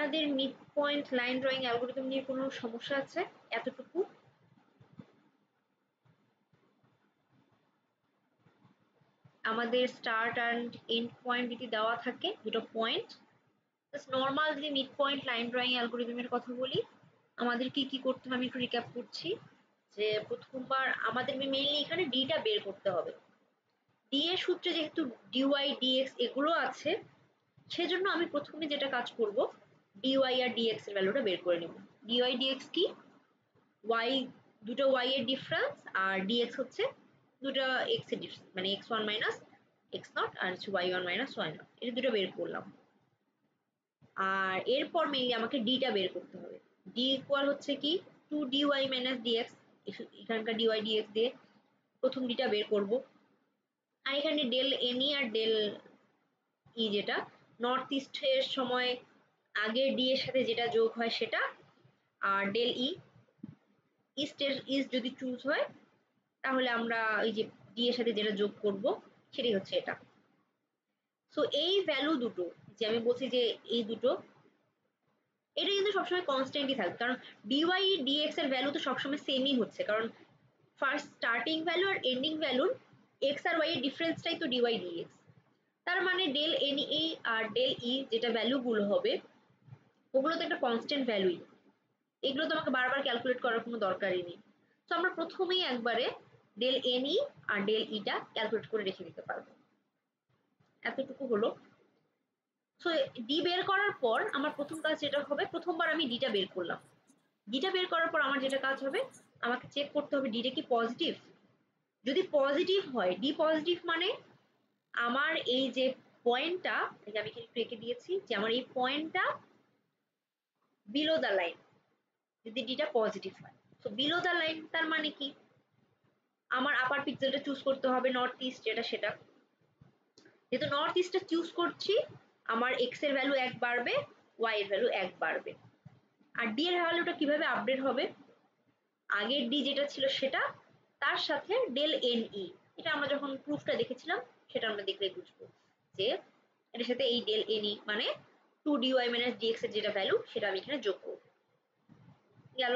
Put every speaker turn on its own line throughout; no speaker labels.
আপনাদের mid point line drawing algorithm নিয়ে কোনো সমস্যা আছে? এতটুকু আমাদের স্টার্ট অ্যান্ড এন্ড পয়েন্ট যদি দেওয়া থাকে, দুটো পয়েন্ট, নর্মাল যদি মিড পয়েন্ট লাইন ড্রয়িং অ্যালগরিদমের কথা বলি, আমাদের কি কি করতে হবে আমি একটু রিক্যাপ করছি। যে প্রথমবার আমাদের মেইনলি এখানে ডিটা বের করতে হবে। ডি এর সূত্রে যেহেতু ডিওয়াই ডিএক্স এগুলো আছে, সেজন্য আমি প্রথমে যেটা কাজ করব, ডিওয়াই আর ডিএক্স এর ভ্যালুটা বের করে নেব। ডিওয়াই ডিএক্স কি? ওয়াই, দুটো ওয়াই এর ডিফারেন্স, আর ডিএক্স হচ্ছে দুটো এক্স এর ডিফারেন্স, মানে X one minus X naught আর Y one minus Y naught, এটা দুটো বের করলাম। আর এরপর মেইনলি আমাকে ডিটা বের করতে হবে। ডি ইকুয়াল হচ্ছে কি 2dy মাইনাস ডিএক্স, এখানকার ডিওয়াই ডিএক্স দিয়ে প্রথম ডিটা বের করব। আর এখানে ডেল এনই আর ডেল ই, যেটা নর্থ ইস্টের সময় আগের ডি এর সাথে যেটা যোগ হয় সেটা, আর ডেল ই ইস্টের ইস্ট যদি চুজ হয় তাহলে আমরা ওই যে ডি এর সাথে যেটা যোগ করব সেটাই হচ্ছে এটা। সো এই ভ্যালু দুটো যে আমি বলছি যে এই দুটো, এটা কিন্তু সবসময় কনস্ট্যান্টই থাকবে, কারণ ডিওয়াই ডিএক্স এর ভ্যালু তো সবসময় সেমই হচ্ছে, কারণ ফার্স্ট স্টার্টিং ভ্যালু আর এন্ডিং ভ্যালুর এক্স আর ওয়াই এর ডিফারেন্সটাই তো ডিওয়াই ডিএক্স। তার মানে ডেল এন ই আর ডেল ই যেটা ভ্যালুগুলো হবে ওগুলো তো একটা কনস্ট্যান্ট ভ্যালুই, এগুলো তো আমাকে বারবার ক্যালকুলেট করার কোনো দরকারই নেই। তো আমরা প্রথমেই একবারে ডেল এন ই আর ডেল ইটা ক্যালকুলেট করে রেখে দিতে পারবো। এতটুকু হলো। সো ডি বের করার পর আমার প্রথম কাজ যেটা হবে, প্রথমবার আমি ডিটা বের করলাম, ডিটা বের করার পর আমার যেটা কাজ হবে, আমাকে চেক করতে হবে ডিটা কি পজিটিভ। যদি পজিটিভ হয়, ডি পজিটিভ মানে আমার এই যে পয়েন্টটা, আমি একটু এঁকে দিয়েছি যে আমার এই পয়েন্টটা বিলো দ্য লাইন, যদি ডিটা পজিটিভ হয়। তো বিলো দ্য লাইন তার মানে কি, আমার আপার পিক্সেলটা চুজ করতে হবে নর্থ ইস্ট যেটা, সেটা যেহেতু নর্থ ইস্টটা চুজ করছি, আমার এক্স এর ভ্যালু 1 বাড়বে, ওয়াই এর ভ্যালু 1 বাড়বে। আর ডি এর ভ্যালুটা কিভাবে আপডেট হবে, আগের ডি যেটা ছিল সেটা, তার সাথে ডেল এন ই, এটা আমরা যখন প্রুফটা দেখেছিলাম সেটা আমরা দেখলে বুঝবো যে এটার সাথে এই ডেল এন ই মানে 2dy মাইনাস dx এর যেটা ভ্যালু সেটা আমি এখানে যোগ করব। গেল।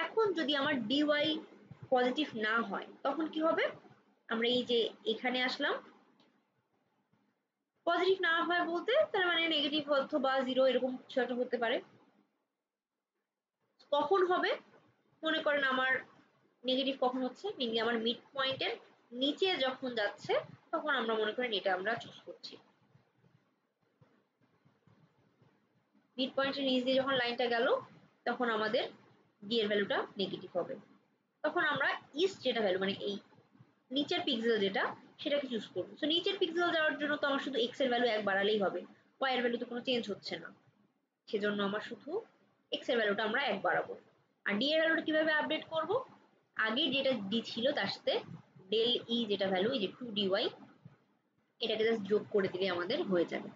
এখন যদি আমার dy পজিটিভ না হয় তখন কি হবে, আমরা এই যে এখানে আসলাম, পজিটিভ না হয় বলতে তার মানে নেগেটিভ অথবা 0 এরকম কিছু একটা হতে পারে। কখন হবে, মনে করেন আমার নেগেটিভ কখন হচ্ছে, মেইনলি আমার মিড পয়েন্টের নিচে যখন যাচ্ছে তখন আমরা মনে করেন এটা আমরা চুজ করছি। মিড পয়েন্টের নিচ দিয়ে যখন লাইনটা গেল তখন আমাদের ডি এর ভ্যালুটা নেগেটিভ হবে, তখন আমরা ইস্ট যেটা ভ্যালু মানে এই নিচের পিক্সেল যেটা সেটাকে চুজ করবো। সো নিচের পিক্সেল যাওয়ার জন্য তো আমার শুধু এক্স এর ভ্যালু 1 বাড়ালেই হবে, ওয়াই এর ভ্যালু তো কোনো চেঞ্জ হচ্ছে না, সেজন্য আমার শুধু এক্স এর ভ্যালুটা আমরা 1 বাড়াবো। আর ডি এর ভ্যালুটা কিভাবে আপডেট করব, আগে যেটা ডি ছিল তার সাথে ডেল ই যেটা ভ্যালু, এই যে 2dy, এটাকে জাস্ট যোগ করে দিলে আমাদের হয়ে যাবে।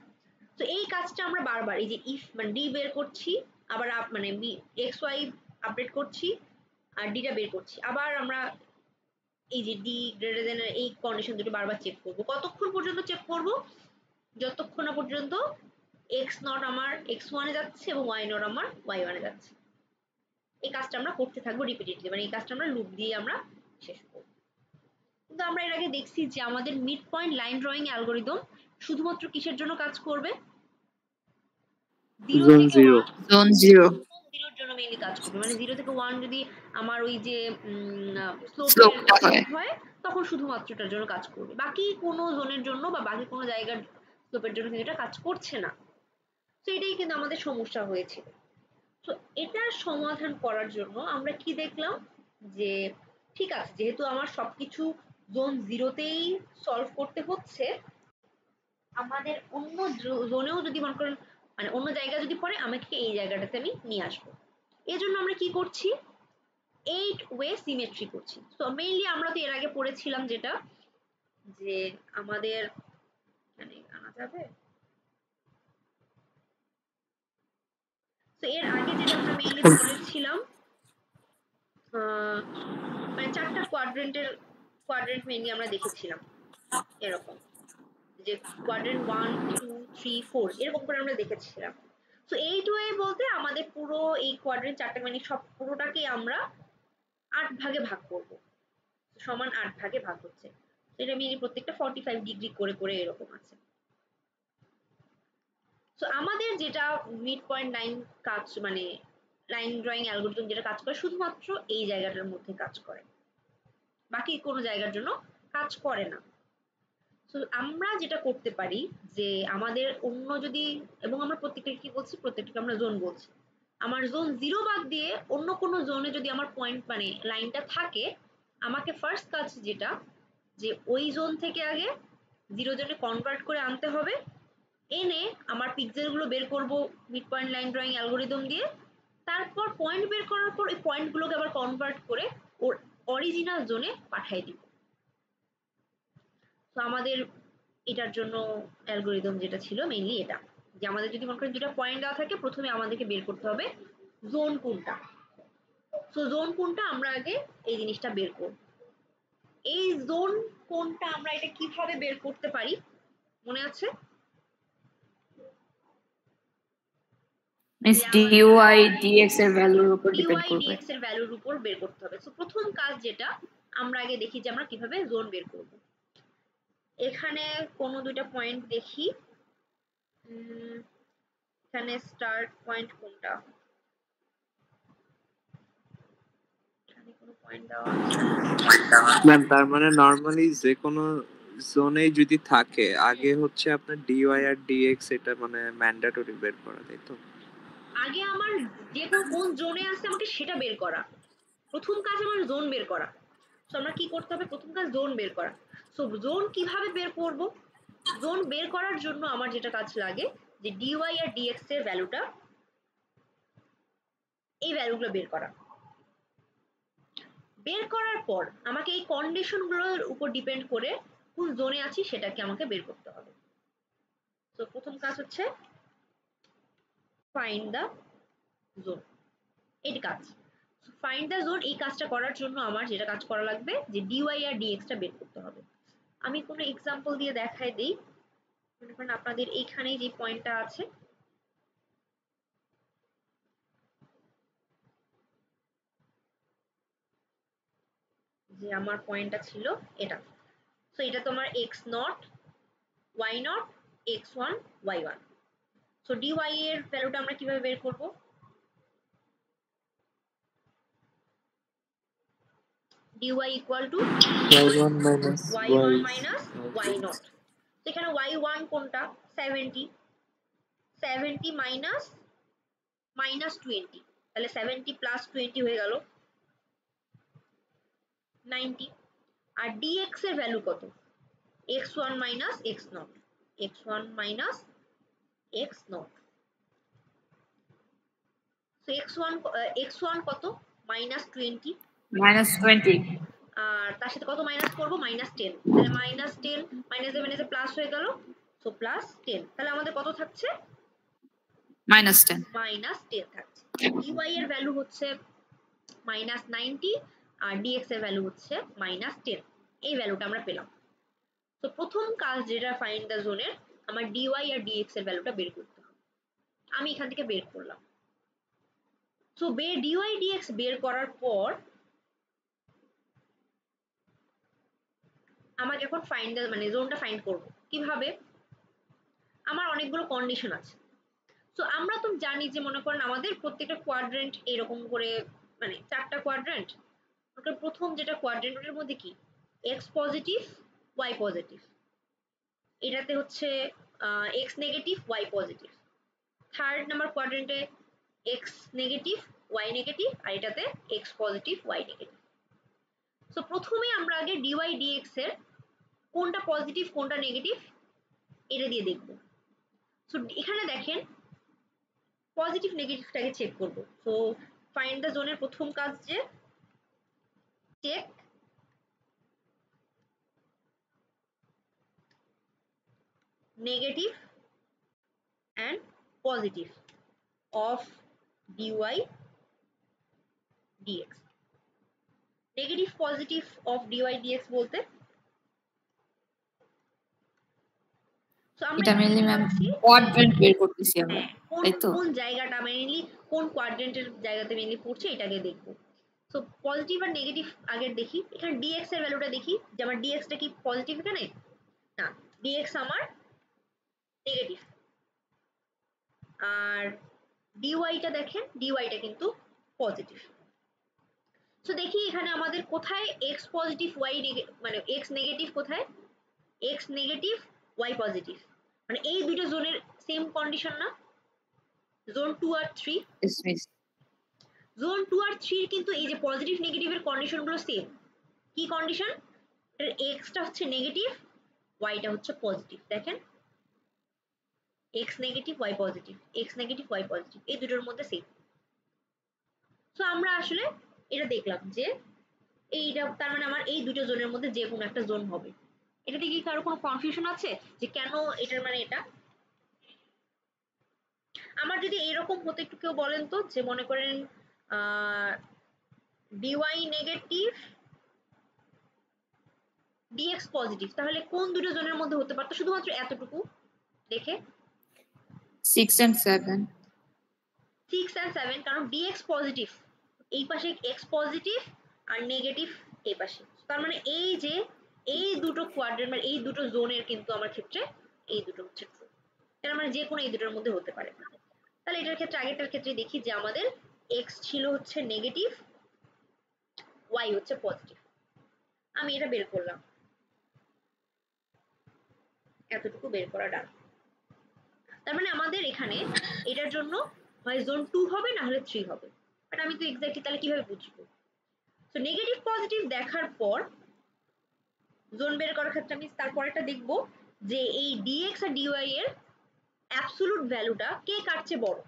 তো এই কাজটা আমরা বারবার এই যে ইফ মানে ডি বের করছি, আবার মানে এক্স ওয়াই আপডেট করছি, আর ডিটা বের করছি, আবার আমরা এই যে ডি গ্রেটার দেন এই কন্ডিশন দুটো বারবার চেক করব। কতক্ষণ পর্যন্ত চেক করব, যতক্ষণ না পর্যন্ত এক্স নট আমার এক্স ওয়ানে যাচ্ছে এবং ওয়াই নট আমার ওয়াই ওয়ানে যাচ্ছে। এই কাজটা আমরা করতে থাকবো রিপিটেডলি, মানে এই কাজটা আমরা লুপ দিয়ে আমরা শেষ করব। কিন্তু আমরা এর আগে দেখছি যে আমাদের mid point line drawing algorithm শুধুমাত্র কিসের জন্য কাজ করবে,
জোন জিরো
জিরোর জন্য মেইনলি কাজ করবে, মানে 0 থেকে 1 যদি আমার ওই যে স্লোপটা হয় তখন শুধুমাত্র এটার জন্য কাজ করবে, বাকি কোনো জোনের জন্য বা বাকি কোনো জায়গার স্লোপের জন্য কিন্তু এটা কাজ করছে না। তো এটাই কিন্তু আমাদের সমস্যা হয়েছিল। তো এটার সমাধান করার জন্য আমরা কি দেখলাম, যে ঠিক আছে যেহেতু আমার সবকিছু জোন 0তেই সলভ করতে হচ্ছে, আমাদের অন্য জোনেও যদি মনে করেন মানে অন্য জায়গা যদি পড়ে আমাকে এই জায়গাটাতে আমি নিয়ে আসবো। এজন্য আমরা কি করছি, 8 ওয়ে সিমেট্রি করছি। তো মেইনলি আমরা তো এর আগে পড়েছিলাম যেটা, যে আমাদের মানে আনা যাবে, তো এর আগে যেটা আমরা মেইনলি পড়েছিলাম মানে 4টা কোয়াড্রেন্ট মেইনলি আমরা দেখেছিলাম, এরকম যে কোয়াড্রেন্ট 1 2 3 4 এরকম করে আমরা দেখেছিলাম। সো 8 ওয়ে বলতে আমাদের পুরো এই কোয়াড্রেন্ট চারটা মানে সব পুরোটাকে আমরা 8 ভাগে ভাগ করব, সমান 8 ভাগে ভাগ হচ্ছে। এটা মিনি প্রত্যেকটা 45 ডিগ্রি করে করে এরকম আছে। সো আমাদের যেটা মিড পয়েন্ট লাইন কাজ মানে লাইন ড্রয়িং অ্যালগরিদম যেটা কাজ করে শুধুমাত্র এই জায়গাটার মধ্যে কাজ করে, বাকি কোনো জায়গার জন্য কাজ করে না। তো আমরা যেটা করতে পারি যে আমাদের অন্য যদি, এবং আমরা প্রত্যেকটা কি বলছি, প্রত্যেকটাকে আমরা জোন বলছি। আমার জোন 0 বাদ দিয়ে অন্য কোনো জোনে যদি আমার পয়েন্ট মানে লাইনটা থাকে, আমাকে ফার্স্ট কাজ যেটা যে ওই জোন থেকে আগে 0 জোনে কনভার্ট করে আনতে হবে, এনে আমার পিক্সেলগুলো বের করব mid point line drawing algorithm দিয়ে। তারপর পয়েন্ট বের করার পর ওই পয়েন্টগুলোকে আবার কনভার্ট করে ওর অরিজিনাল জোনে পাঠিয়ে দিব। তো আমাদের এটার জন্য অ্যালগরিদম যেটা ছিল মেইনলি এটা, যে আমাদের যদি মনে করেন দুটো পয়েন্ট দেওয়া থাকে, প্রথমে আমাদেরকে বের করতে হবে জোন কোনটা। তো জোন কোনটা আমরা আগে এই জিনিসটা বের করব। এই জোন কোনটা আমরা এটা কিভাবে বের করতে পারি মনে আছে?
মিস ডিওয়াই ডিএক্স এর ভ্যালুর উপর ডিপেন্ড
ডিওয়াই
করবে।
ডিএক্স এর ভ্যালুর উপর বের করতে হবে। তো প্রথম কাজ যেটা আমরা আগে দেখি যে আমরা কিভাবে জোন বের করব। এখানে কোনো দুইটা পয়েন্ট দেখি, এখানে স্টার্ট পয়েন্ট কোনটা, এখানে কোনো পয়েন্ট দেওয়া আছে?
ম্যাম তার মানে নরমালি যে কোনো জোনে যদি থাকে আগে হচ্ছে আপনার ডিওয়াই আর ডিএক্স এটা মানে ম্যান্ডেটরি বের করা, তাই তো?
আগে আমার যে কোন জোনে আছে আমাকে সেটা বের করা, প্রথম কাজ আমার জোন বের করা। তো আমরা কি করতে হবে, প্রথম কাজ জোন বের করা। সো জোন কিভাবে বের করব? জোন বের করার জন্য আমার যেটা কাজ লাগে যে ডিওয়াই আর ডিএক্স এর ভ্যালুটা, এই ভ্যালুগুলো বের করা। বের করার পর আমাকে এই কন্ডিশনগুলোর উপর ডিপেন্ড করে কোন জোনে আছি সেটাকে আমাকে বের করতে হবে। তো প্রথম কাজ হচ্ছে ফাইন্ড দ্য জোন, এই কাজ। ফাইন্ড দ্য জোন এই কাজটা করার জন্য আমার যেটা কাজ করা লাগবে যে ডিওয়াই আর ডিএক্সটা বের করতে হবে। আমি কোনো এক্সাম্পল দিয়ে দেখাই দিই। মনে করেন আপনাদের এইখানে যে পয়েন্টটা আছে, যে আমার পয়েন্টটা ছিল এটা। সো এটা তোমার X naught Y naught X one Y one. So DY এর ভ্যালুটা আমরা কিভাবে বের করব? dy equal to
y1 minus
y1 minus y0। তো এখানে y1 কোনটা? 70, 70 মাইনাস মাইনাস 20, তাহলে 70 প্লাস 20 হয়ে গেল 90। আর dx এর ভ্যালু কত? x1 minus x0, x1 minus x0। তো x1 কত? মাইনাস 20,
মাইনাস 20,
আর তার সাথে কত মাইনাস করব? মাইনাস 10, তাহলে মাইনাস 10 মাইনাসে মাইনাসে প্লাস হয়ে গেল, সো প্লাস 10। তাহলে আমাদের কত থাকছে?
মাইনাস 10।
মাইনাস 10 থাকছে। dy এর ভ্যালু হচ্ছে মাইনাস 90 আর dx এর ভ্যালু হচ্ছে মাইনাস 10। এই ভ্যালুটা আমরা পেলাম। তো প্রথম কাজ যেটা ফাইন্ড দ্য জোনের, আমার dy আর dx এর ভ্যালুটা বের করতে হবে। আমি এখান থেকে বের করলাম। সো dy dx বের করার পর আমাকে এখন ফাইন্ড দ্য মানে জোনটা ফাইন্ড করব কিভাবে? আমার অনেকগুলো কন্ডিশন আছে। সো আমরা তো জানি যে মনে করেন আমাদের প্রত্যেকটা কোয়াড্রেন্ট এরকম করে মানে চারটা কোয়াড্রেন্ট। প্রথম যেটা কোয়াড্রেন্ট ওটার মধ্যে কি এক্স পজিটিভ ওয়াই পজিটিভ, এটাতে হচ্ছে X negative Y positive. Third number কোয়াড্রেন্টে এক্স নেগেটিভ ওয়াই নেগেটিভ, আর এটাতে X positive Y negative. So প্রথমে আমরা আগে ডিওয়াই ডিএক্স এর কোনটা পজিটিভ কোনটা নেগেটিভ এটা দিয়ে দেখব। সো এখানে দেখেন পজিটিভ নেগেটিভটাকে চেক করব। সো ফাইন্ড দ্য জোনের প্রথম কাজ যে check negative and positive of dy dx। negative positive of dy dx বলতে, তো আমরা
এটা মেইনলি ম্যাম
করছি
কোয়াড্রেন্ট বের করতেছি আমরা,
হ্যাঁ কোন
তাই তো?
কোন জায়গাটা মেইনলি কোন কোয়াড্রেন্টের জায়গাতে মেইনলি পড়ছে এটাকে দেখবো। সো পজিটিভ আর নেগেটিভ আগে দেখি। এখানে dx এর ভ্যালুটা দেখি যে আমার dx টা কি পজিটিভ এখানে, না dx আমার নেগেটিভ। আর dy টা দেখেন, dy টা কিন্তু পজিটিভ। সো দেখি এখানে আমাদের কোথায় x পজিটিভ y মানে x নেগেটিভ কোথায়, x নেগেটিভ y পজিটিভ, মানে এই দুটো জোনের সেম কন্ডিশন না, জোন 2 আর 3।
Yes, miss.
জোন 2 আর 3 কিন্তু এই যে পজিটিভ নেগেটিভের কন্ডিশনগুলো সেম। কি কন্ডিশন? এর x টা হচ্ছে নেগেটিভ, y টা হচ্ছে পজিটিভ। দেখেন x negative y positive, x negative y positive, এই দুটোর মধ্যে সেম। সো আমরা আসলে এটা দেখলাম যে এইটা তার মানে আমার এই দুটো জোনের মধ্যে যে কোনো একটা জোন হবে। এটাতে কি কারো কোনো কনফিউশন আছে যে কেন এটার মানে এটা? আমার যদি এরকম হতো একটু কেউ বলেন তো, যে মনে করেন dy নেগেটিভ dx পজিটিভ, তাহলে কোন দুটো জোনের মধ্যে হতে পারতো? শুধুমাত্র এতটুকু দেখে
6 and 7.
6 and 7, কারণ dx পজিটিভ, এই পাশে x পজিটিভ আর নেগেটিভ এই পাশে। তার মানে এই যে এই দুটো কোয়াড্রেন্ট মানে এই দুটো জোনের কিন্তু আমার ক্ষেত্রে এই দুটো হচ্ছে ট্রু। তার মানে যে কোনো এই দুটোর মধ্যে হতে পারে। তাহলে এটার ক্ষেত্রে আগেরটার ক্ষেত্রে দেখি যে আমাদের x ছিল হচ্ছে নেগেটিভ, y হচ্ছে পজিটিভ। আমি এটা বের করলাম, এতটুকু বের করা ডান। তার মানে আমাদের এখানে এটার জন্য হয় জোন 2 হবে না হলে 3 হবে। বাট আমি তো এক্স্যাক্টলি তাহলে কিভাবে বুঝবো? তো নেগেটিভ পজিটিভ দেখার পর জোন বের করার ক্ষেত্রে আমি তারপরেটা দেখব যে এই dx আর dy এর অ্যাবসলিউট ভ্যালুটা কে কার চেয়ে বড়।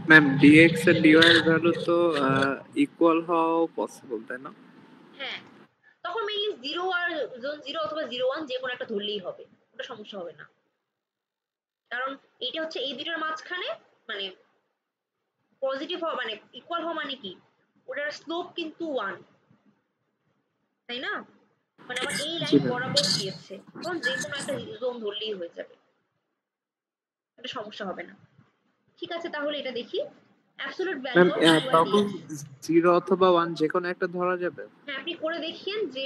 ম্যাম dx আর dy এর ভ্যালু তো ইকুয়াল হওয়া পসিবল, তাই না?
হ্যাঁ, তখন মেইনলি 0 আর জোন 0 অথবা 0 1 যে কোনো একটা ধরলেই হবে, ওটা সমস্যা হবে না। কারণ এটা হচ্ছে এই দুটোর মাঝখানে, মানে পজিটিভ হওয়া মানে ইকুয়াল হওয়া মানে কি, ওটার স্লোপ কিন্তু 1, তাই না? মানে আমার এই
জি
লাইন
ম্যাম।
বরাবর গিয়েছে, তখন যে কোনো একটা জোন ধরলেই হয়ে যাবে, এটা সমস্যা হবে না। ঠিক আছে, তাহলে এটা দেখি absolute value
ma'am
of dy
তখন
dx।
0 অথবা 1 যে কোনো একটা ধরা যাবে?
হ্যাঁ, আপনি করে দেখিয়েন যে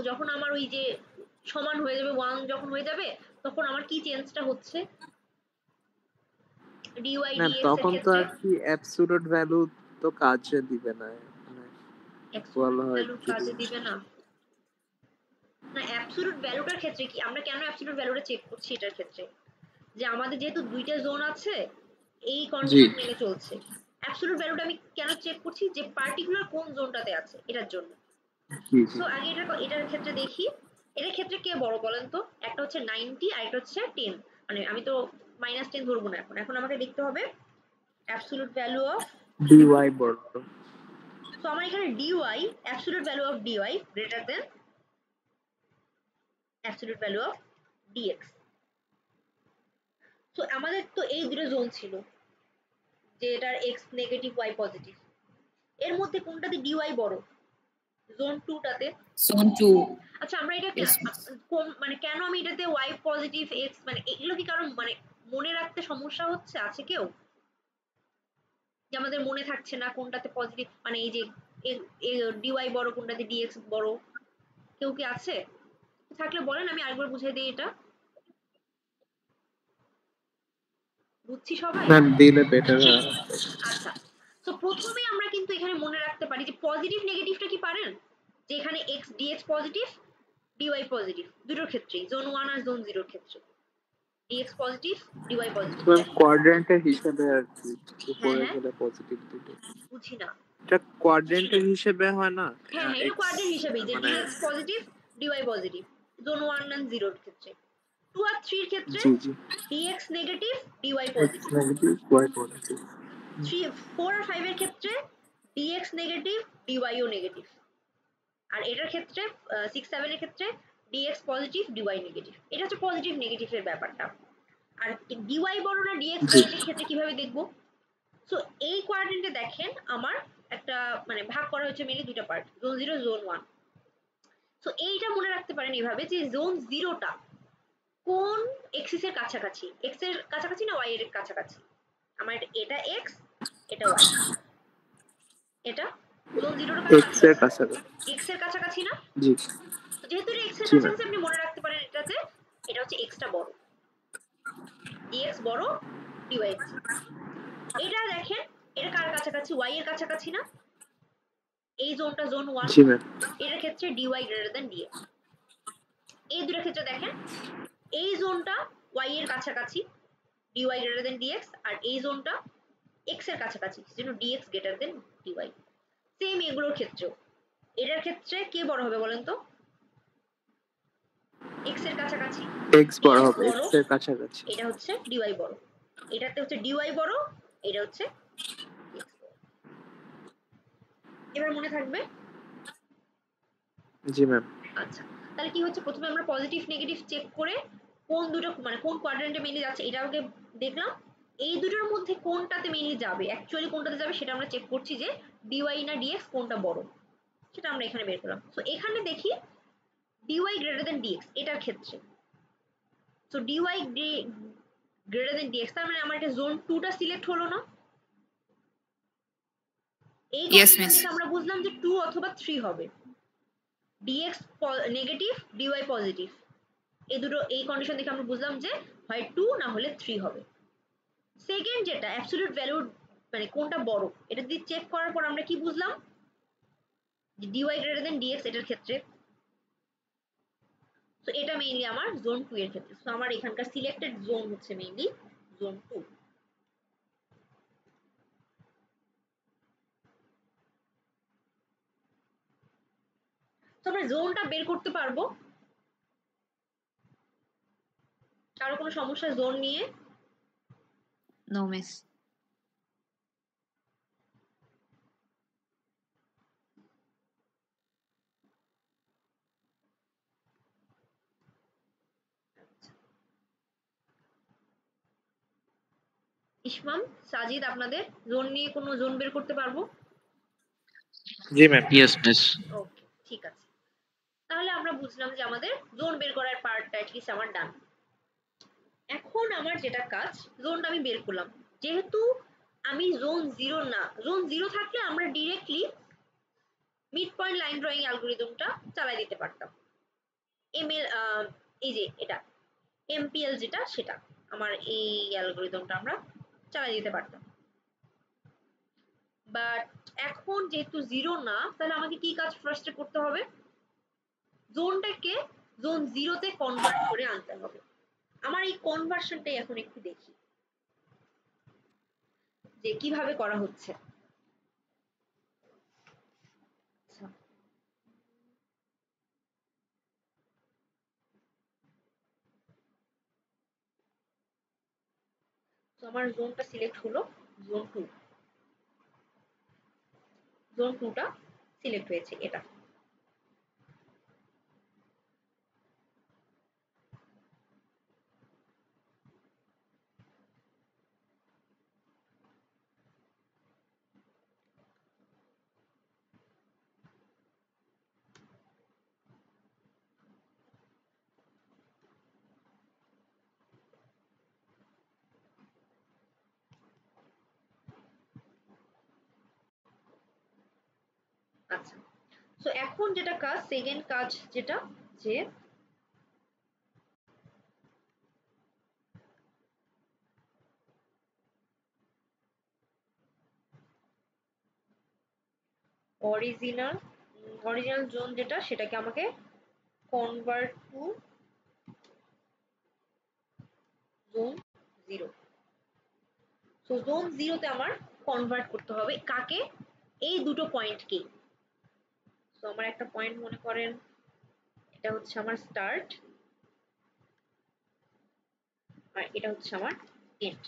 যখন আমার ওই যে সমান হয়ে যাবে 1 যখন হয়ে যাবে তখন আমার কি চেঞ্জটা হচ্ছে dy
ম্যাম
dx এর
তখন তো
ক্ষেত্রে?
আর কি অ্যাবসলিউট ভ্যালু তো কাজে দিবে না, মানে ইকুয়াল
অ্যাবসলিউট
হয়
ভ্যালু
যদি।
কাজে দিবে না? না, অ্যাবসলিউট ভ্যালুটার ক্ষেত্রে কি আমরা কেন অ্যাবসলিউট ভ্যালুটা চেক করছি এটার ক্ষেত্রে? যে আমাদের যেহেতু দুইটা জোন আছে এই
জি
কন্ডিশন মেনে চলছে, অ্যাবসলিউট ভ্যালুটা আমি কেন চেক করছি? যে পার্টিকুলার কোন জোনটাতে আছে এটার জন্য।
জি জি।
সো আগে এটার ক্ষেত্রে দেখি, এটার ক্ষেত্রে কে বড় বলেন তো? একটা হচ্ছে 90 আর একটা হচ্ছে 10। মানে আমি তো -10 ধরবো না, এখন আমাকে দেখতে হবে অ্যাবসলিউট ভ্যালু অফ
dy বড়।
সো আমার এখানে dy absolute value of dy greater than absolute value of dx। So আমাদের তো এই দুটো জোন ছিল, যে এটার x নেগেটিভ y পজিটিভ, এর মধ্যে কোনটাতে dy বড়? জোন 2 টাতে।
Zone 2.
আচ্ছা, আমরা এটা
Yes, miss.
মানে কেন আমি এটাতে y পজিটিভ x মানে এগুলো কি কারণ মানে মনে রাখতে সমস্যা হচ্ছে আছে কেউ? যে আমাদের মনে থাকছে না কোনটাতে পজিটিভ, মানে এই যে dy বড় কোনটাতে dx বড়, কেউ কি আছে? থাকলে বলেন, আমি আরেকবার বুঝিয়ে দিই এটা। বুঝছি সবাই?
ম্যাম দিলে বেটার হয়।
আচ্ছা, তো প্রথমে আমরা কিন্তু এখানে মনে রাখতে পারি যে পজিটিভ নেগেটিভটা কি পারেন, যে এখানে x dx positive dy positive দুটোর ক্ষেত্রেই, জোন 1 আর জোন 0 এর ক্ষেত্রে dx positive dy positive.
Ma'am কোয়াড্রেন্টের হিসাবে আর কি,
হ্যাঁ
উপরে
হ্যাঁ,
গেলে পজিটিভ দিবে।
বুঝি না।
এটা কোয়াড্রেন্টের হিসেবে হয় না?
হ্যাঁ হ্যাঁ, এটা
x
কোয়াড্রেন্ট হিসেবেই, যে
মানে
dx positive dy positive zone 1 আর 0 এর ক্ষেত্রে। 2 আর 3 এর ক্ষেত্রে
জি জি।
dx negative dy
x
positive.
Negative y positive.
4 আর 5 এর ক্ষেত্রে dx নেগেটিভ dy ও নেগেটিভ। আর এটার ক্ষেত্রে 6 7 এর ক্ষেত্রে dx পজিটিভ dy নেগেটিভ। এটা হচ্ছে পজিটিভ নেগেটিভ এর ব্যাপারটা। আর dy বড় না dx
জি
নেগেটিভ ক্ষেত্রে কিভাবে দেখবো? সো এই কোয়াড্রেন্টে দেখেন আমার একটা মানে ভাগ করা হয়েছে মেনলি দুটো পার্ট, জোন 0 জোন 1। সো এইটা মনে রাখতে পারেন এইভাবে যে জোন 0টা কোন এক্সিস এর কাছাকাছি, এক্স এর কাছাকাছি না ওয়াই এর কাছাকাছি। আমার এটা এক্স, এটা ওয়াই, এটা জোন 0 কার
এক্স এর
কাছাকাছি,
কাছাকাছি।
এক্স এর কাছাকাছি না।
জি
তো যেহেতু এটা এক্স এর
জি ম্যাম।
কাছাকাছি আপনি মনে রাখতে পারেন এটা যে এটা হচ্ছে এক্সটা বড়, ডিএক্স বড় ডিওয়াই কাছে। এটা দেখেন এটা কার কাছাকাছি, ওয়াই এর কাছাকাছি না। এই জোনটা জোন 1,
জি ম্যাম।
এটার ক্ষেত্রে ডিওয়াই গ্রেটার দ্যান ডিএক্স। এই দুটোর ক্ষেত্রে দেখেন এই জোনটা ওয়াই এর কাছাকাছি, ডিওয়াই গ্রেটার দ্যান ডিএক্স, আর এই জোনটা এক্স এর কাছাকাছি, সেজন্য DX greater than DY. Same এগুলোর ক্ষেত্রেও এটার ক্ষেত্রে কে বড় হবে বলেন তো? এক্স এর কাছাকাছি,
এক্স বড় হবে, এক্স এর কাছাকাছি।
এটা হচ্ছে ডিওয়াই বড়, এটাতে হচ্ছে ডিওয়াই বড়, এটা হচ্ছে ডিএক্স বড়। এবার মনে থাকবে?
জি ম্যাম।
আচ্ছা, তাহলে কি হচ্ছে, প্রথমে আমরা পজিটিভ নেগেটিভ চেক করে কোন দুটো মানে কোন কোয়াড্রেন্টে মেইনলি যাচ্ছে এটা আগে দেখলাম। এই দুটোর মধ্যে কোনটাতে মেইনলি যাবে, অ্যাকচুয়ালি কোনটাতে যাবে সেটা আমরা চেক করছি যে ডিওয়াই না ডিএক্স কোনটা বড়, সেটা আমরা এখানে বের করলাম। সো এখানে দেখি ডিওয়াই গ্রেটার দ্যান ডিএক্স এটার ক্ষেত্রে, so DY greater than DX, তার মানে আমার এটা জোন 2টা সিলেক্ট হলো না। এই কন্ডিশন থেকে আমরা বুঝলাম যে 2 অথবা 3 হবে, ডিএক্স নেগেটিভ ডিওয়াই পজিটিভ, এই দুটো এই কন্ডিশন থেকে আমরা বুঝলাম যে হয় 2 না হলে 3 হবে। সেকেন্ড যেটা অ্যাবসলিউট ভ্যালু মানে কোনটা বড়, এটা দিয়ে চেক করার পর আমরা কি বুঝলাম যে ডিওয়াই গ্রেটার দ্যান ডিএক্স এটার ক্ষেত্রে। তো এটা মেইনলি আমার জোন 2 এর ক্ষেত্রে। সো আমার এখানকার সিলেক্টেড জোন হচ্ছে মেইনলি জোন 2। তো আমরা জোনটা বের করতে পারবো। কারো কোনো সমস্যা জোন নিয়ে?
No miss.
ইসমাম, সাজিদ, আপনাদের জোন নিয়ে কোনো জোন বের করতে পারবো?
জি ম্যাম।
Yes miss.
ওকে, ঠিক আছে। তাহলে আমরা বুঝলাম যে আমাদের জোন বের করার পার্টটা অ্যাটলিস্ট আমার ডান। এখন আমার যেটা কাজ, জোনটা আমি বের করলাম, যেহেতু আমি জোন 0 না, জোন 0 থাকলে আমরা directly mid point line drawing অ্যালগরিদমটা চালাই দিতে পারতাম। এমএল এই যে এটা এমপিএল যেটা, সেটা আমার এই অ্যালগরিদমটা আমরা চালাই দিতে পারতাম। বাট এখন যেহেতু 0 না, তাহলে আমাকে কি কাজ ফার্স্টে করতে হবে, জোনটাকে জোন 0-তে কনভার্ট করে আনতে হবে। আমার এই কনভার্সনটাই এখন একটু দেখি যে কিভাবে করা হচ্ছে। আচ্ছা, তো আমার জোনটা সিলেক্ট হলো জোন 2, জোন 2টা সিলেক্ট হয়েছে এটা। আচ্ছা, তো এখন যেটা কাজ, সেকেন্ড কাজ যেটা, যে অরিজিনাল জোন যেটা, সেটাকে আমাকে কনভার্ট টু জোন 0। তো জোন 0-তে আমার কনভার্ট করতে হবে কাকে, এই দুটো পয়েন্টকে। তো আমার একটা পয়েন্ট মনে করেন এটা হচ্ছে আমার স্টার্ট, আর এটা হচ্ছে আমার এন্ড।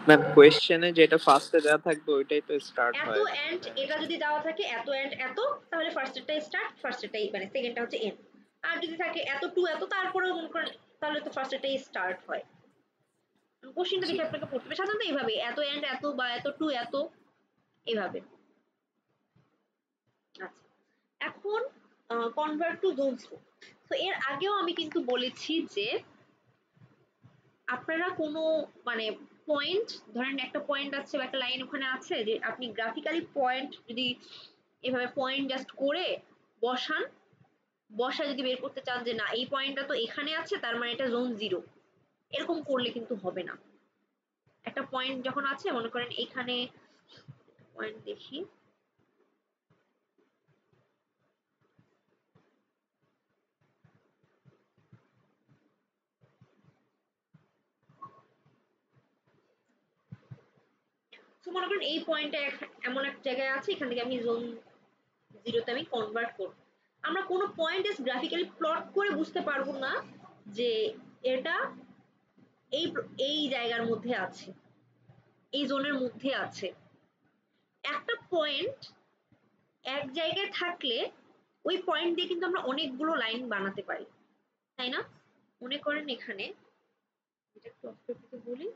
ম্যাম কোশ্চেনে যেটা ফার্স্টে দেওয়া থাকবে ওইটাই তো স্টার্ট
এত
হয়।
এন্ড, এটা যদি দেওয়া থাকে এত এন্ড এত, তাহলে ফার্স্টেরটাই স্টার্ট, ফার্স্টেরটাই মানে সেকেন্ডটা হচ্ছে এন্ড। আর যদি থাকে এত টু এত, তারপরেও মনে করেন তাহলে তো ফার্স্টেরটাই স্টার্ট হয়। কোশ্চেনটা দেখে আপনাকে পড়তে হবে সাধারণত এইভাবে, এত এন্ড এত বা এত টু এত, এইভাবে। আচ্ছা, এখন কনভার্ট টু জোন জিরো। তো এর আগেও আমি কিন্তু বলেছি যে আপনারা কোনো মানে পয়েন্ট, ধরেন একটা পয়েন্ট আছে বা একটা লাইন ওখানে আছে, যে আপনি গ্রাফিক্যালি পয়েন্ট যদি এভাবে পয়েন্ট জাস্ট করে বসান, বসা যদি বের করতে চান যে না এই পয়েন্টটা তো এখানে আছে তার মানে এটা জোন জিরো, এরকম করলে কিন্তু হবে না। একটা পয়েন্ট যখন আছে, মনে করেন এখানে পয়েন্ট দেখি, তো মনে করেন এই পয়েন্টটা এমন এক জায়গায় আছে, এখান থেকে আমি জোন জিরোতে আমি কনভার্ট করব। আমরা কোনো পয়েন্ট জাস্ট গ্রাফিক্যালি প্লট করে বুঝতে পারবো না যে এটা এই এই জায়গার মধ্যে আছে, এই জোনের মধ্যে আছে। একটা পয়েন্ট এক জায়গায় থাকলে ওই পয়েন্ট দিয়ে কিন্তু আমরা অনেকগুলো লাইন বানাতে পারি, তাই না? মনে করেন এখানে এটা একটু অফ করতে বলি,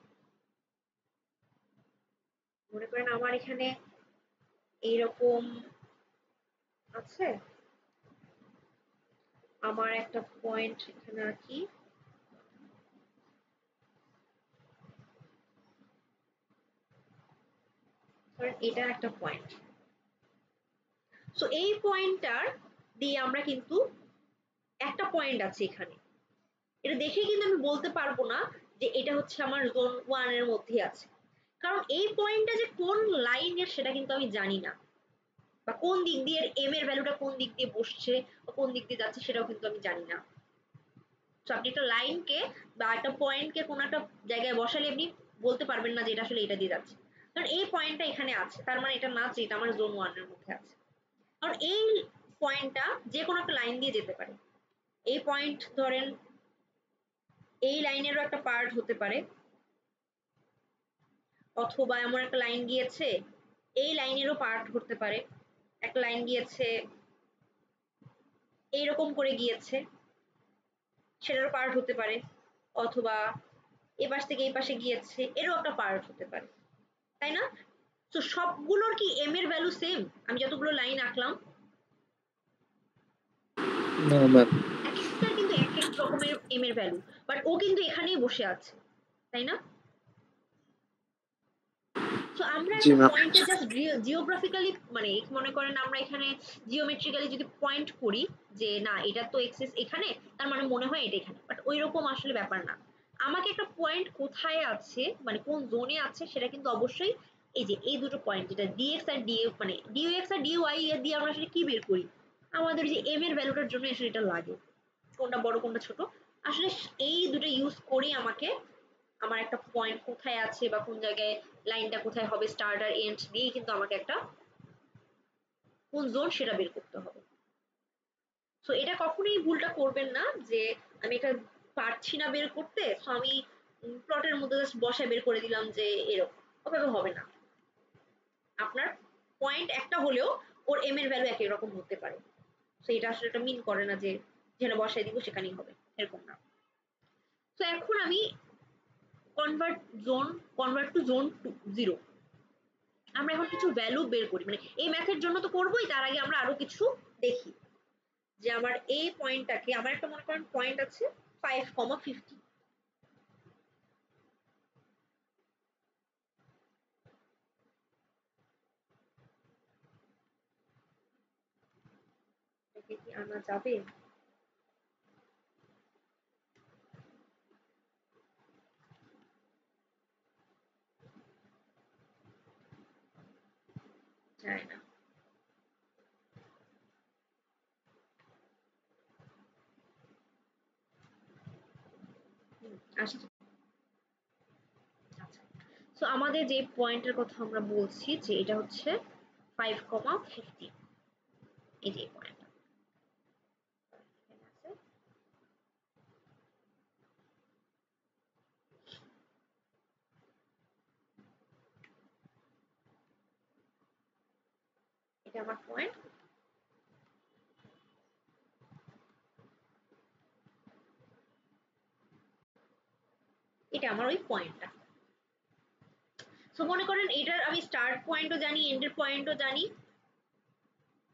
মনে করেন আমার এখানে এইরকম আছে, আমার একটা পয়েন্ট এখানে রাখি, ধরেন এটা একটা পয়েন্ট। সো এই পয়েন্টটার দিয়ে আমরা কিন্তু একটা পয়েন্ট আছে এখানে, এটা দেখে কিন্তু আমি বলতে পারবো না যে এটা হচ্ছে আমার জোন 1 এর মধ্যে আছে, কারণ এই পয়েন্টটা যে কোন লাইনের সেটা কিন্তু আমি জানি না, বা কোন দিক দিয়ে এম এর ভ্যালুটা কোন দিক দিয়ে বসছে বা কোন দিক দিয়ে যাচ্ছে সেটাও কিন্তু আমি জানি না। তো আপনি একটা লাইনকে বা একটা পয়েন্টকে কোন একটা জায়গায় বসালে আপনি বলতে পারবেন না যে এটা আসলে এটা দিয়ে যাচ্ছে, কারণ এই পয়েন্টটা এখানে আছে তার মানে এটা না যে এটা আমার জোন 1 এর মধ্যে আছে, কারণ এই পয়েন্টটা যে কোনো একটা লাইন দিয়ে যেতে পারে। এই পয়েন্ট ধরেন এই লাইনেরও একটা পার্ট হতে পারে, অথবা এমন একটা লাইন গিয়েছে এই লাইনেরও পার্ট হতে পারে, একটা লাইন গিয়েছে এইরকম করে গিয়েছে সেটারও পার্ট হতে পারে, অথবা এ পাশ থেকে এই পাশে গিয়েছে এরও একটা পার্ট হতে পারে, তাই না? তো সবগুলোর কি এম এর ভ্যালু সেম? আমি যতগুলো লাইন আঁকলাম
না ম্যাম।
এক একটার কিন্তু এক এক রকমের এম এর ভ্যালু, বাট ও কিন্তু এখানেই বসে আছে, তাই না? সো আমরা
জি
একটা
ম্যাম।
পয়েন্টে জাস্ট জিওগ্রাফিক্যালি মানে মনে করেন আমরা এখানে জিওমেট্রিক্যালি যদি পয়েন্ট করি যে না এটা তো এক্সেস এখানে, তার মানে মনে হয় এটা এখানে, বাট ওই রকম আসলে ব্যাপার না। আমাকে একটা পয়েন্ট কোথায় আছে মানে কোন জোনে আছে সেটা কিন্তু অবশ্যই এই যে এই দুটো পয়েন্ট যেটা ডিএক্স আর ডিএফ মানে ডিএক্স আর ডিওয়াই এর দিয়ে আমরা আসলে কি বের করি, আমাদের যে এম এর ভ্যালুটার জন্য আসলে এটা লাগে, কোনটা বড় কোনটা ছোট, আসলে এই দুটো ইউজ করেই আমাকে আমার একটা পয়েন্ট কোথায় আছে বা কোন জায়গায় লাইনটা কোথায় হবে স্টার্ট আর এন্ড দিয়েই কিন্তু আমাকে একটা কোন জোন সেটা বের করতে হবে। সো এটা কখনোই ভুলটা করবেন না যে আমি এটা পারছি না বের করতে, সো আমি প্লটের মধ্যে জাস্ট বসায় বের করে দিলাম যে এরকম, ওভাবে হবে না। আপনার পয়েন্ট একটা হলেও ওর এম এর ভ্যালু একই রকম হতে পারে, সো এটা আসলে এটা মিন করে না যে যেখানে বসায় দিব সেখানেই হবে, এরকম না। তো এখন আমি convert zone, convert to zone zero, আমরা এখন কিছু ভ্যালু বের করি, মানে এই ম্যাথের জন্য তো করবোই, তার আগে আমরা আরো কিছু দেখি যে আমার এই পয়েন্টটাকে, আমার একটা মনে করেন পয়েন্ট আছে 5,50, এটাকে কি আনা যাবে? যায় না। আসছে। আচ্ছা, সো আমাদের যে পয়েন্টের কথা আমরা বলছি যে এটা হচ্ছে 5,50, এই যে পয়েন্টটা এটা আমার পয়েন্ট। এটা আমার ওই পয়েন্টটা। সো মনে করেন এটার আমি স্টার্ট পয়েন্টও জানি, এন্ডের পয়েন্টও জানি,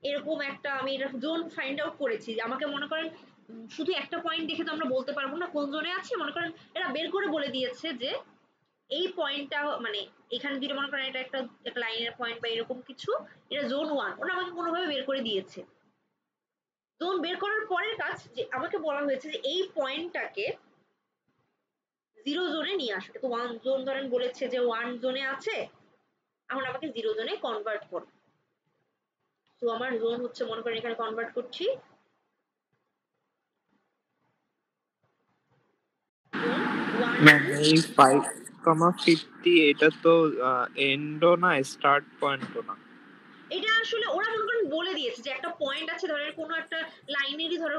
এরকম একটা আমি এটা জোন ফাইন্ড আউট করেছি। আমাকে মনে করেন শুধু একটা পয়েন্ট দেখে তো আমরা বলতে পারবো না কোন জোনে আছে। মনে করেন এরা বের করে বলে দিয়েছে যে এই পয়েন্টটা মানে এখানে যদি মনে করেন এটা একটা লাইনের পয়েন্ট বা এরকম কিছু, এটা জোন 1, ওরা আমাকে কোনোভাবে বের করে দিয়েছে। জোন বের করার পরের কাজ যে আমাকে বলা হয়েছে যে এই পয়েন্টটাকে 0 জোনে নিয়ে আসো। তো 1 জোন ধরেন বলেছে যে 1 জোনে আছে, এখন আমাকে 0 জোনে কনভার্ট করো। তো আমার জোন হচ্ছে মনে করেন এখানে কনভার্ট করছি জোন 1
ম্যাম এই 5,50 এটা তো এন্ডও না স্টার্ট পয়েন্টও না।
এটা আসলে ওরা মনে করেন বলে দিয়েছে যে একটা পয়েন্ট আছে, ধরেন কোনো একটা লাইনেরই ধরো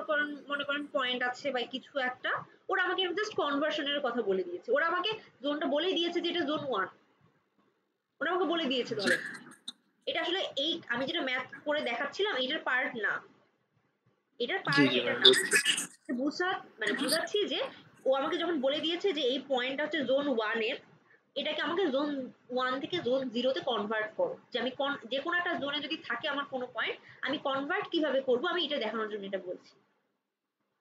মনে করেন পয়েন্ট আছে বা কিছু একটা, ওরা আমাকে জাস্ট কনভার্সনের কথা বলে দিয়েছে। ওরা আমাকে জোনটা বলেই দিয়েছে যে এটা জোন 1, ওরা আমাকে বলে দিয়েছে। ধরেন এটা আসলে এই আমি যেটা ম্যাথ করে দেখাচ্ছিলাম এটার পার্ট না, এটার
জি
পার্ট
জি
এটা
ম্যাম
না। মানে বুঝাচ্ছি যে ও আমাকে যখন বলে দিয়েছে যে এই পয়েন্টটা হচ্ছে জোন 1 এর, এটাকে আমাকে জোন 1 থেকে জোন 0 তে কনভার্ট করো। যে আমি যে কোনো একটা জোনে যদি থাকে আমার কোনো পয়েন্ট, আমি কনভার্ট কিভাবে করব আমি এটা দেখানোর জন্য এটা বলছি।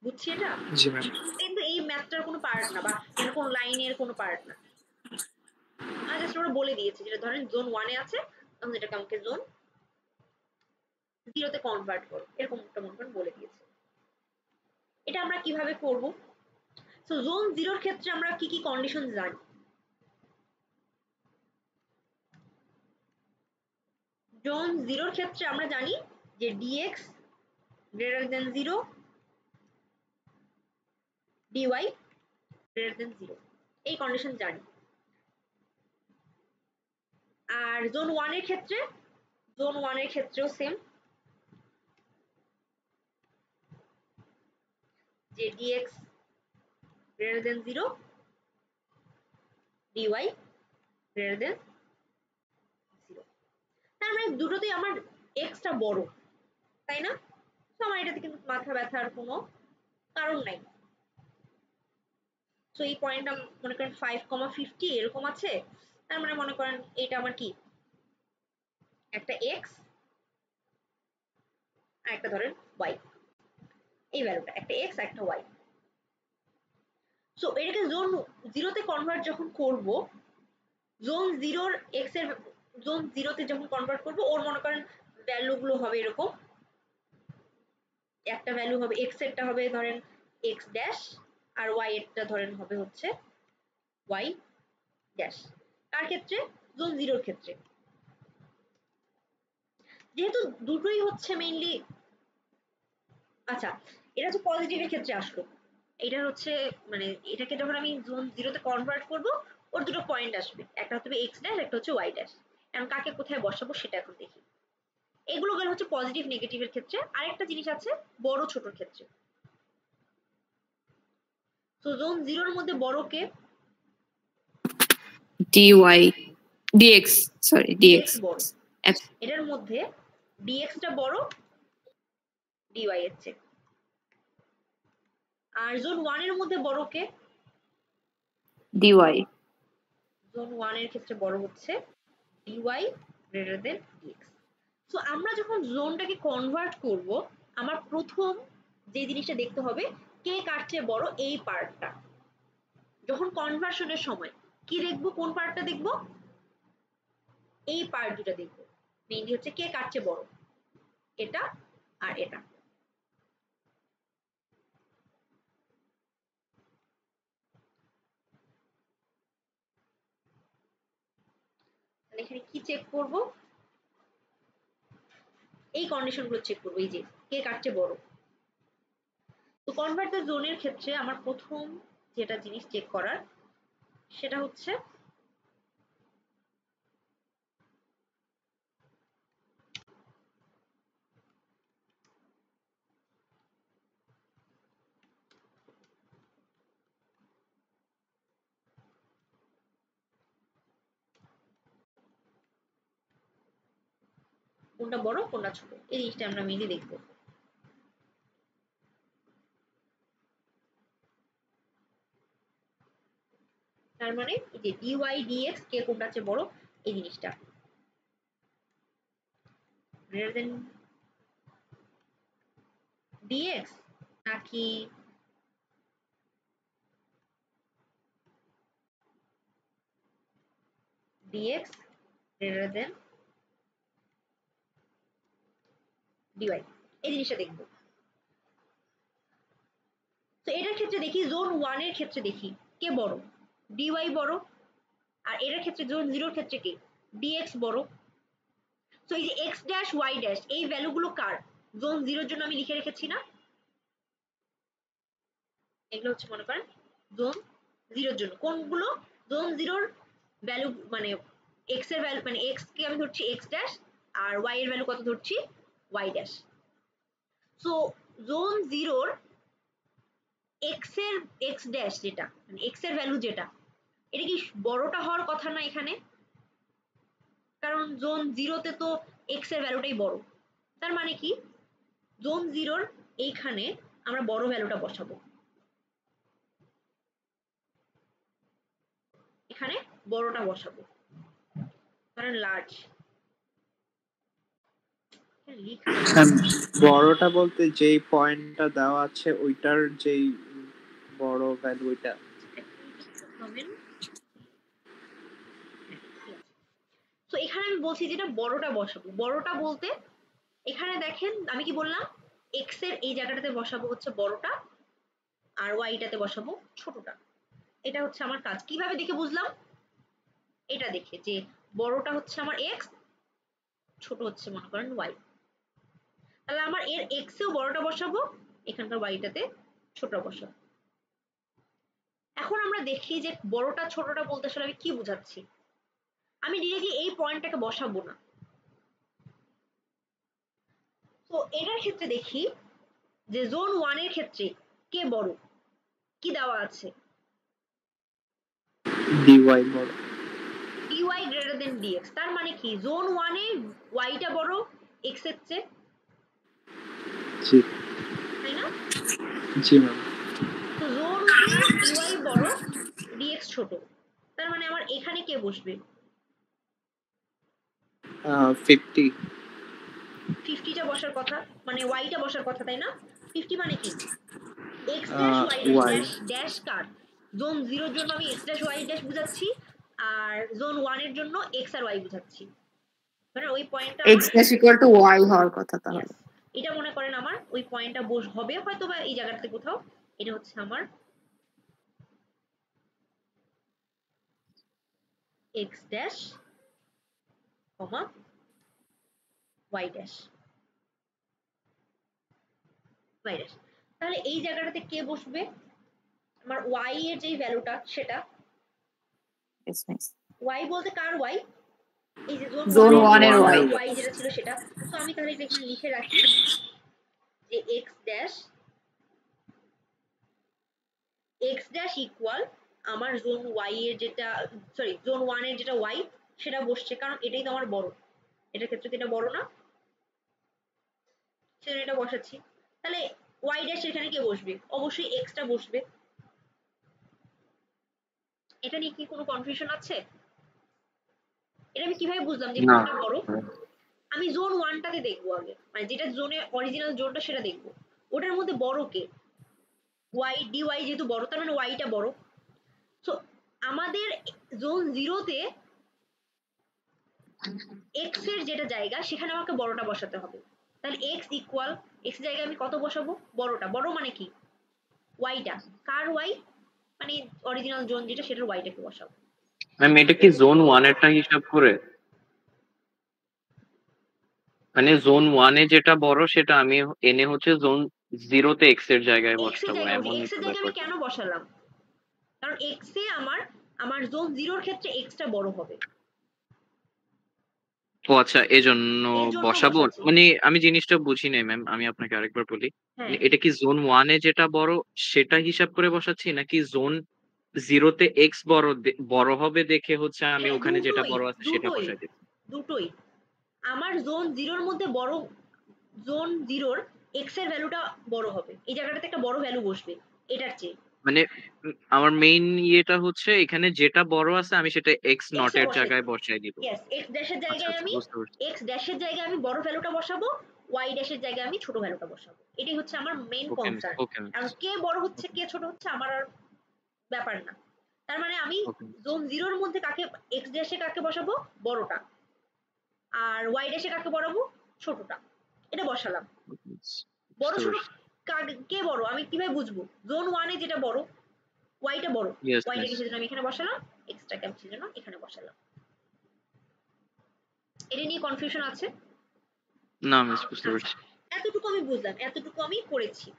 বুঝছি এটা?
জি ম্যাম।
কিন্তু এই ম্যাথটার কোনো পার্ট না বা এর কোনো লাইনের কোনো পার্ট না। জাস্ট ওরা বলে দিয়েছে যেটা ধরেন জোন 1 এ আছে, তখন এটাকে আমাকে জোন 0 তে কনভার্ট করো, এরকম একটা মনে করেন বলে দিয়েছে। এটা আমরা কিভাবে করব? সো জোন 0 এর ক্ষেত্রে আমরা কি কি কন্ডিশন জানি? জোন 0 এর ক্ষেত্রে আমরা জানি যে dx greater than 0, dy greater than 0, এই কন্ডিশন জানি। আর জোন 1 এর ক্ষেত্রে, জোন 1 এর ক্ষেত্রেও সেম, যে dx greater than 0, dy greater than 0। তার মানে দুটোতেই আমার x টা বড়, তাই না? তো আমার এটাতে কিন্তু মাথা ব্যথার কোনো কারণ নাই। তো এই পয়েন্টটা মনে করেন 5,50 এরকম আছে, তার মানে মনে করেন এটা আমার কি একটা x আর একটা ধরেন y, এই ভ্যালুটা একটা x একটা y। সো এটাকে জোন 0 তে কনভার্ট যখন করব, জোন 0 এর x এর জোন 0 তে যখন কনভার্ট করব, ওর মনে করেন ভ্যালু গুলো হবে এরকম, একটা ভ্যালু হবে x এরটা হবে ধরেন x ড্যাশ, আর y এরটা ধরেন হবে হচ্ছে y ড্যাশ। কার ক্ষেত্রে? জোন 0 এর ক্ষেত্রে। যেহেতু দুটোই হচ্ছে মেইনলি, আচ্ছা এটা হচ্ছে পজিটিভের ক্ষেত্রে আসলো, এটা হচ্ছে মানে এটাকে যখন আমি জোন 0 তে কনভার্ট করব, ওর দুটো পয়েন্ট আসবে, একটা হচ্ছে x ড্যাশ, একটা হচ্ছে y ড্যাশ। এখন কাকে কোথায় বসাবো সেটা এখন দেখি। এগুলো গেল হচ্ছে পজিটিভ নেগেটিভের ক্ষেত্রে। আরেকটা জিনিস আছে বড় ছোটর ক্ষেত্রে। তো জোন 0 এর মধ্যে বড় কে?
dy dx sorry
dx
dx
বড়। এটার মধ্যে dx টা বড় dy এর চেয়ে। আর জোন 1 এর মধ্যে বড় কে?
dy
জোন 1 এর ক্ষেত্রে বড় হচ্ছে dy greater than dx। So আমরা যখন জোনটাকে কনভার্ট করব, আমার প্রথম যে জিনিসটা দেখতে হবে কে কার চেয়ে বড়, এই পার্টটা। যখন কনভার্সনের সময় কি দেখবো, কোন পার্টটা দেখবো? এই পার্ট দুটো দেখবো। মেইনলি হচ্ছে কে কার চেয়ে বড়, এটা আর এটা। তাহলে এখানে কি চেক করব? এই কন্ডিশনগুলো চেক করবো, এই যে কে কার চেয়ে বড়। তো কনভার্ট দ্য জোনের ক্ষেত্রে আমার প্রথম যেটা জিনিস চেক করার সেটা হচ্ছে কোনটা বড় কোনটা ছোট, এই জিনিসটা আমরা মেনলি দেখবো। তার মানে এই যে dy dx কে কোনটা চেয়ে বড় এই জিনিসটা greater than dx নাকি dx greater than dy এই জিনিসটা দেখবো। তো এটার ক্ষেত্রে দেখি জোন 1 এর ক্ষেত্রে দেখি কে বড়, dy বড়, আর এটার ক্ষেত্রে জোন 0 এর ক্ষেত্রে কে dx বড়। তো এই যে x ড্যাশ y ড্যাশ এই ভ্যালুগুলো কার জোন 0 এর জন্য আমি লিখে রেখেছি না, এগুলো হচ্ছে মনে করেন জোন 0 এর জন্য। কোনগুলো জোন 0 এর ভ্যালু মানে x এর ভ্যালু মানে x কে আমি ধরছি x ড্যাশ আর y এর ভ্যালু কত ধরছি y ড্যাশ। সো জোন 0 এর x এর x ড্যাশ যেটা মানে x এর ভ্যালু যেটা এটা কি বড়টা হওয়ার কথা না এখানে, কারণ জোন 0 তে তো x এর ভ্যালুটাই বড়। তার মানে কি জোন 0 এর এইখানে আমরা বড় ভ্যালুটা বসাবো, এখানে বড়টা বসাবো কারণ লার্জ
বড়টা বলতে যেই পয়েন্টটা দেওয়া আছে ওইটার যেই বড় ভ্যালু ওইটা।
তো এখানে আমি বলছি যেটা বড়টা বসাবো, বড়টা বলতে এখানে দেখেন আমি কি বললাম x এর এই জায়গাটাতে বসাবো হচ্ছে বড়টা আর ওয়াইটাতে বসাবো ছোটটা। এটা হচ্ছে আমার কাজ। কিভাবে দেখে বুঝলাম, এটা দেখে যে বড়টা হচ্ছে আমার x ছোট হচ্ছে মনে করেন y, তাহলে আমার এর x এও বড়টা বসাবো এখানকার ওয়াইটাতে ছোটটা বসাবো। এখন আমরা দেখি যে বড়টা ছোটটা বলতে আসলে আমি কি বুঝাচ্ছি। আমি ডিরেক্টলি এই পয়েন্টটাকে বসাবো না। তো এটার ক্ষেত্রে দেখি যে জোন 1 এর ক্ষেত্রে কে বড়, কি দেওয়া আছে
dy বড়,
dy greater than dx। তার মানে কি জোন 1 এ y টা বড় x এর চেয়ে,
জি
তাই না?
জি ম্যাম।
তো জোন 1 এ dy বড় dx ছোট, তার মানে আমার এখানে কে বসবে
50
50টা বসার কথা, মানে y টা বসার কথা তাই না? 50 মানে কি x dash y
y
dash dash কার জোন 0 এর জন্য আমি x ড্যাশ y ড্যাশ বুঝাচ্ছি আর জোন 1 এর জন্য x আর y বুঝাচ্ছি। মানে ওই পয়েন্টটা
x dash equal to y হওয়ার কথা তাহলে।
এটা মনে করেন আমার ওই পয়েন্টটা হবে হয়তো বা এই জায়গাটাতে কোথাও। এটা হচ্ছে আমার x ড্যাশ কমা y ড্যাশ y ড্যাশ। তাহলে এই জায়গাটাতে কে বসবে আমার y এর যে ভ্যালুটা সেটা
Yes, miss.
y বলতে কার y এই যে
Zone
জোন
1 এর y।
y যেটা ছিল সেটা। তো আমি তাহলে এটা এখানে লিখে রাখি যে x ড্যাশ ইকুয়াল আমার জোন y এর যেটা সরি জোন 1 এর যেটা y সেটা বসছে, কারণ এটাই তো আমার বড়, এটার ক্ষেত্রে তো এটা বড় না সেটা এটা বসাচ্ছি। তাহলে y ড্যাশ এখানে কে বসবে অবশ্যই x টা বসবে। এটা নিয়ে কি কোনো কনফিউশন আছে? এটা আমি কিভাবে বুঝলাম যে কোনটা বড়? আমি জোন 1 টাতে দেখবো আগে, মানে যেটা জোনে অরিজিনাল জোনটা সেটা দেখবো ওটার মধ্যে বড় কে y dy যেহেতু বড় তার মানে y টা বড়। সো আমাদের জোন 0 তে x এর যেটা জায়গা সেখানে আমাকে বড়টা বসাতে হবে। তাহলে x ইকুয়াল x জায়গায় আমি কত বসাবো বড়টা, বড় মানে কি y টা কার y মানে অরিজিনাল জোন যেটা সেটার y টাকে বসাবো।
ম্যাম এটা কি জোন 1 এরটা হিসাব করে, মানে জোন 1 এ যেটা বড় সেটা আমি এনে হচ্ছে জোন 0 তে x এর জায়গায়
x এর
বসাবো
জায়গায়
এমন
x এর জায়গায় আমি কেন বসালাম, কারণ x এ আমার জোন 0 এর ক্ষেত্রে x টা বড় হবে।
ও আচ্ছা এজন্য বসাবো,
বসাচ্ছি।
মানে আমি জিনিসটা বুঝি নাই ম্যাম, আমি আপনাকে আরেকবার বলি।
হ্যাঁ
মানে এটা কি জোন 1 এ যেটা বড় সেটা হিসাব করে বসাচ্ছি নাকি জোন 0 তে x বড় হবে দেখে হচ্ছে আমি
হ্যাঁ,
ওখানে যেটা বড় আছে সেটা
দুটোই
বসাই দিচ্ছি।
দুটোই আমার জোন 0 এর মধ্যে বড় জোন 0 এর x এর ভ্যালুটা বড় হবে, এই জায়গাটাতে একটা বড় ভ্যালু বসবে এটার চেয়ে।
মানে আমার মেইন ইয়েটা হচ্ছে এখানে যেটা বড় আছে আমি সেটা এক্স
X
নট
এ
এর
বসাই
জায়গায়
দিবো।
বসাই দিব।
Yes, x ড্যাশের
আচ্ছা
জায়গায়
আচ্ছা
আমি
বুঝতে পারছি।
x ড্যাশের জায়গায় আমি বড় ভ্যালুটা বসাবো, y ড্যাশের জায়গায় আমি ছোট ভ্যালুটা বসাবো। এটাই হচ্ছে আমার মেইন
ওকে মিস,
কনসার্ন।
ওকে
আর
মিস,
কে বড় হচ্ছে
ওকে
কে ছোট হচ্ছে আমার আর ব্যাপার না। তার মানে আমি
ওকে মিস,
জোন 0 এর মধ্যে কাকে x ড্যাশে কাকে বসাবো, বড়টা, আর y ড্যাশে কাকে বসাবো, ছোটটা। এটা বসালাম।
ওকে মিস,
বড়
বুঝতে
ছোট
পারছি।
কে বড় আমি কিভাবে বুঝবো? জোন 1 এ যেটা বড় y টা বড়,
ইয়েস
y
মিস।
টাকে সেজন্য আমি এখানে বসালাম, x টাকে আমি সেজন্য এখানে বসালাম। এটা নিয়ে কনফিউশন আছে?
না মিস, বুঝতে
আচ্ছা,
পারছি।
এতটুকু আমি বুঝলাম, এতটুকু আমি করেছি।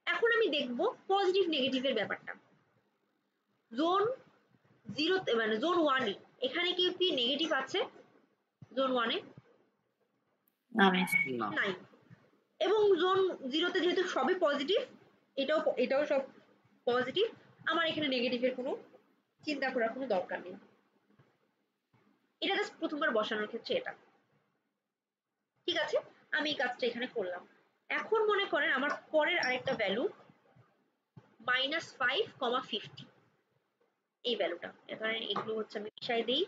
এখন আমি দেখব পজিটিভ নেগেটিভের ব্যাপারটা। জোন 0 তে মানে জোন 1 এ এখানে কি নেগেটিভ আছে? জোন 1 এ
না মিস।
না।
নাই। এবং জোন 0 তে যেহেতু সবই পজিটিভ, এটাও সব পজিটিভ, আমার এখানে নেগেটিভের কোনো চিন্তা করার কোনো দরকার নেই। এটা জাস্ট প্রথমবার বসানোর ক্ষেত্রে এটা। ঠিক আছে, আমি এই কাজটা এখানে করলাম। এখন মনে করেন আমার পরের আরেকটা ভ্যালু -5,50 এই ভ্যালুটা। এখানে এগুলো হচ্ছে আমি মিশাই দিই।